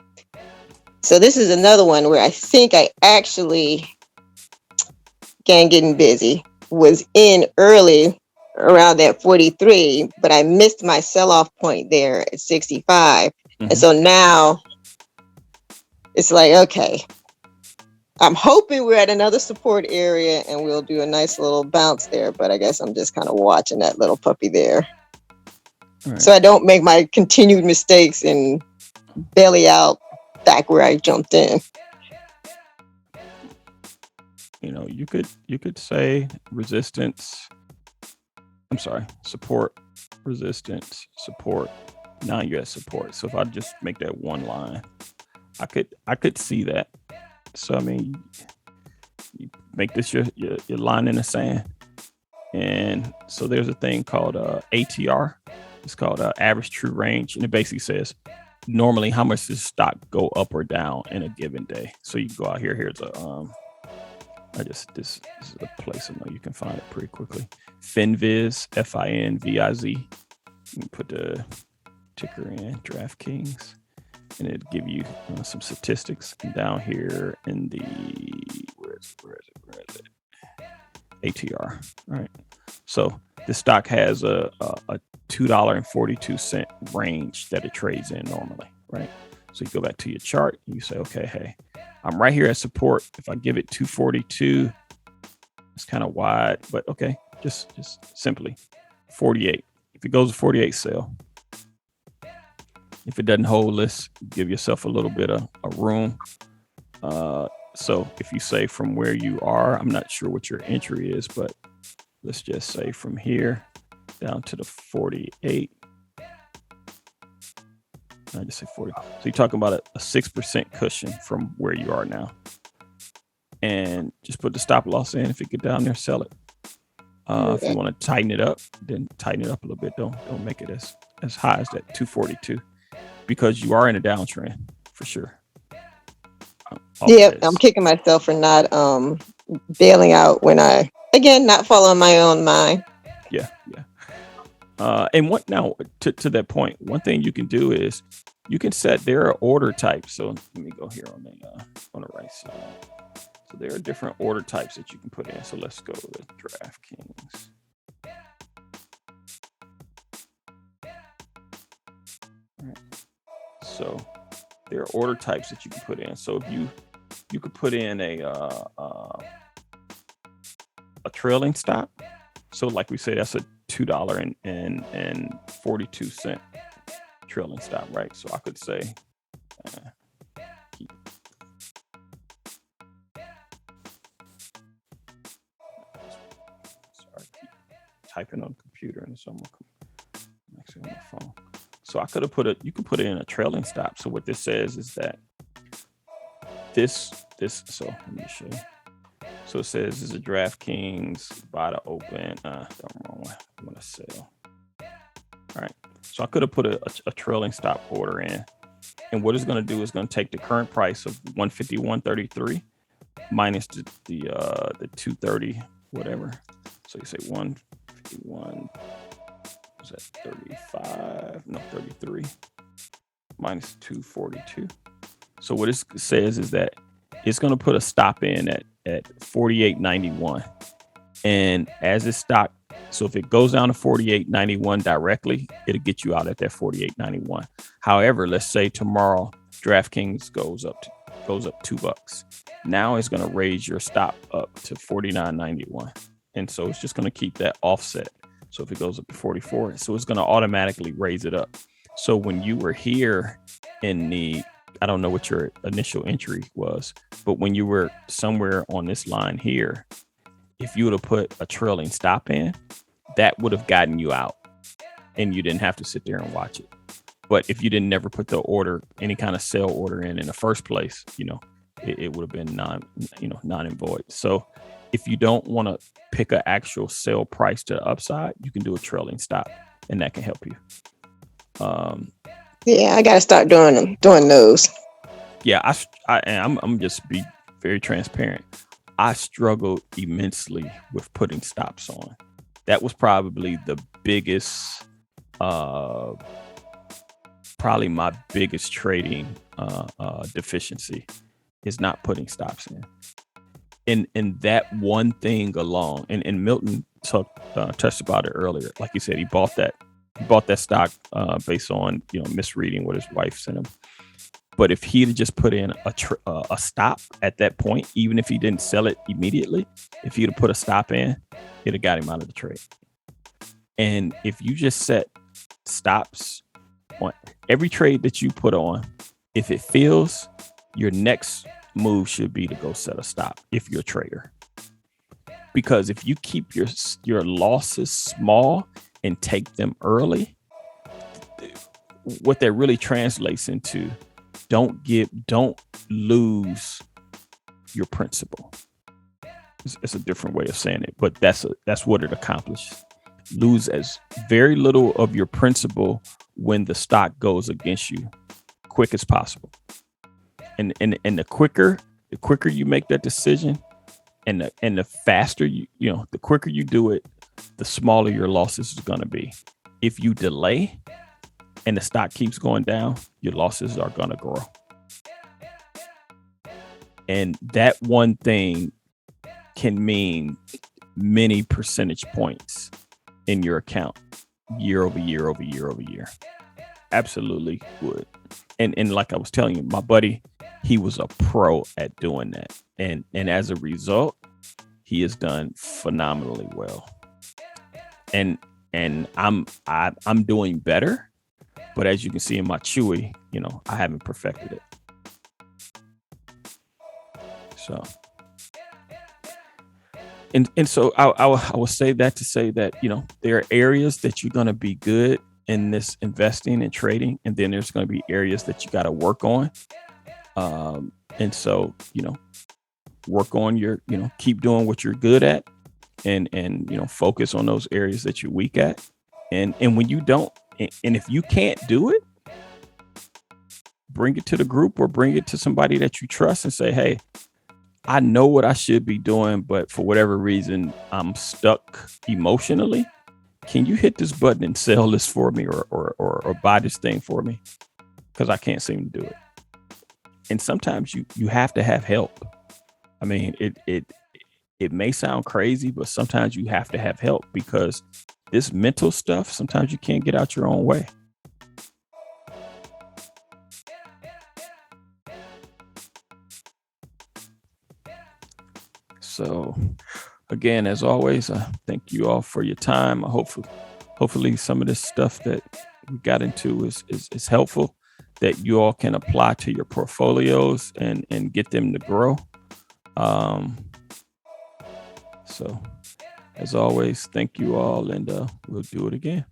So this is another one where I think I actually, getting busy, was in early around that 43, but I missed my sell-off point there at 65. And so now it's like, okay, I'm hoping we're at another support area and we'll do a nice little bounce there, but I guess I'm just kind of watching that little puppy there. Right. So I don't make my continued mistakes and belly out back where I jumped in. You could say support, resistance, support. Now you're at support. So if I just make that one line, I could see that. So I mean, you make this your line in the sand. And so there's a thing called ATR. It's called average true range, and it basically says normally how much does stock go up or down in a given day. So you can go out here. Here's a this is a place I know you can find it pretty quickly. Finviz, FINVIZ. You can put the ticker in DraftKings. and it'll give you some statistics. And down here in the where is it? ATR. All right. So the stock has a $2.42 range that it trades in normally, right? So you go back to your chart and you say, okay, hey, I'm right here at support. If I give it 242, it's kind of wide, but okay, just simply 48. If it goes to 48, sell. If it doesn't hold, let's give yourself a little bit of room. So if you say from where you are, I'm not sure what your entry is, but let's just say from here down to the 48. I just say 40. So you're talking about a 6% cushion from where you are now. And just put the stop loss in. If it get down there, sell it. If you want to tighten it up, then tighten it up a little bit. Don't make it as high as that 242, because you are in a downtrend for sure. Yep, I'm kicking myself for not bailing out when not following my own mind. Yeah. And what now to that point, one thing you can do is you can set their order types. So let me go here on the right side. So there are different order types that you can put in. So let's go to DraftKings. All right. So there are order types that you can put in. So if you could put in a trailing stop. So like we say, that's a $2.42 trailing stop, right? So I could say keep typing on the computer and so I'm actually on my phone. So I could have you could put it in a trailing stop. So what this says is that this, so let me show you. So it says this is a DraftKings buy to open. I'm wrong one. I'm gonna sell. All right. So I could have put a trailing stop order in. And what it's gonna do is gonna take the current price of 151.33 minus the 230, whatever. So you say 151, was that 35? No, 33 minus 242. So what it says is that it's going to put a stop in at 48.91, and as it stock, so if it goes down to 48.91 directly, it'll get you out at that 48.91. However, let's say tomorrow DraftKings goes up $2. Now it's going to raise your stop up to 49.91, and so it's just going to keep that offset. So if it goes up to 44, so it's going to automatically raise it up. So when you were here in the, I don't know what your initial entry was, but when you were somewhere on this line here, if you would have put a trailing stop in, that would have gotten you out and you didn't have to sit there and watch it. But if you didn't never put the order, any kind of sell order in the first place, it would have been non and void. So if you don't want to pick an actual sell price to the upside, you can do a trailing stop, and that can help you. Yeah, I got to start doing those. Yeah, I'm just be very transparent. I struggled immensely with putting stops on. That was probably the biggest, probably my biggest trading deficiency is not putting stops in. And that one thing alone, and Milton touched about it earlier. Like you said, he bought that stock based on misreading what his wife sent him. But if he'd just put in a stop at that point, even if he didn't sell it immediately, if he'd have put a stop in, it'd have got him out of the trade. And if you just set stops on every trade that you put on, if it fails, your next move should be to go set a stop if you're a trader. Because if you keep your losses small and take them early, what that really translates into, don't lose your principal. It's a different way of saying it, but that's what it accomplishes. Lose as very little of your principal when the stock goes against you, quick as possible. And the quicker you make that decision, and the faster the quicker you do it, the smaller your losses is going to be. If you delay and the stock keeps going down, your losses are going to grow. And that one thing can mean many percentage points in your account year over year over year over year. Absolutely would. And like I was telling you, my buddy, he was a pro at doing that. And as a result, he has done phenomenally well. And I'm doing better, but as you can see in my Chewy, I haven't perfected it. So, and so I will say that to say that, there are areas that you're going to be good in this investing and trading, and then there's going to be areas that you got to work on. And so, work on your, keep doing what you're good at, and focus on those areas that you're weak at. And when you don't, and if you can't do it, bring it to the group or bring it to somebody that you trust and say, hey, I know what I should be doing, but for whatever reason, I'm stuck emotionally. Can you hit this button and sell this for me or buy this thing for me? Because I can't seem to do it. And sometimes you have to have help. I mean, it may sound crazy, but sometimes you have to have help because this mental stuff, sometimes you can't get out your own way. So again, as always, thank you all for your time. Hopefully some of this stuff that we got into is helpful, that you all can apply to your portfolios and get them to grow. So as always, thank you all, and we'll do it again.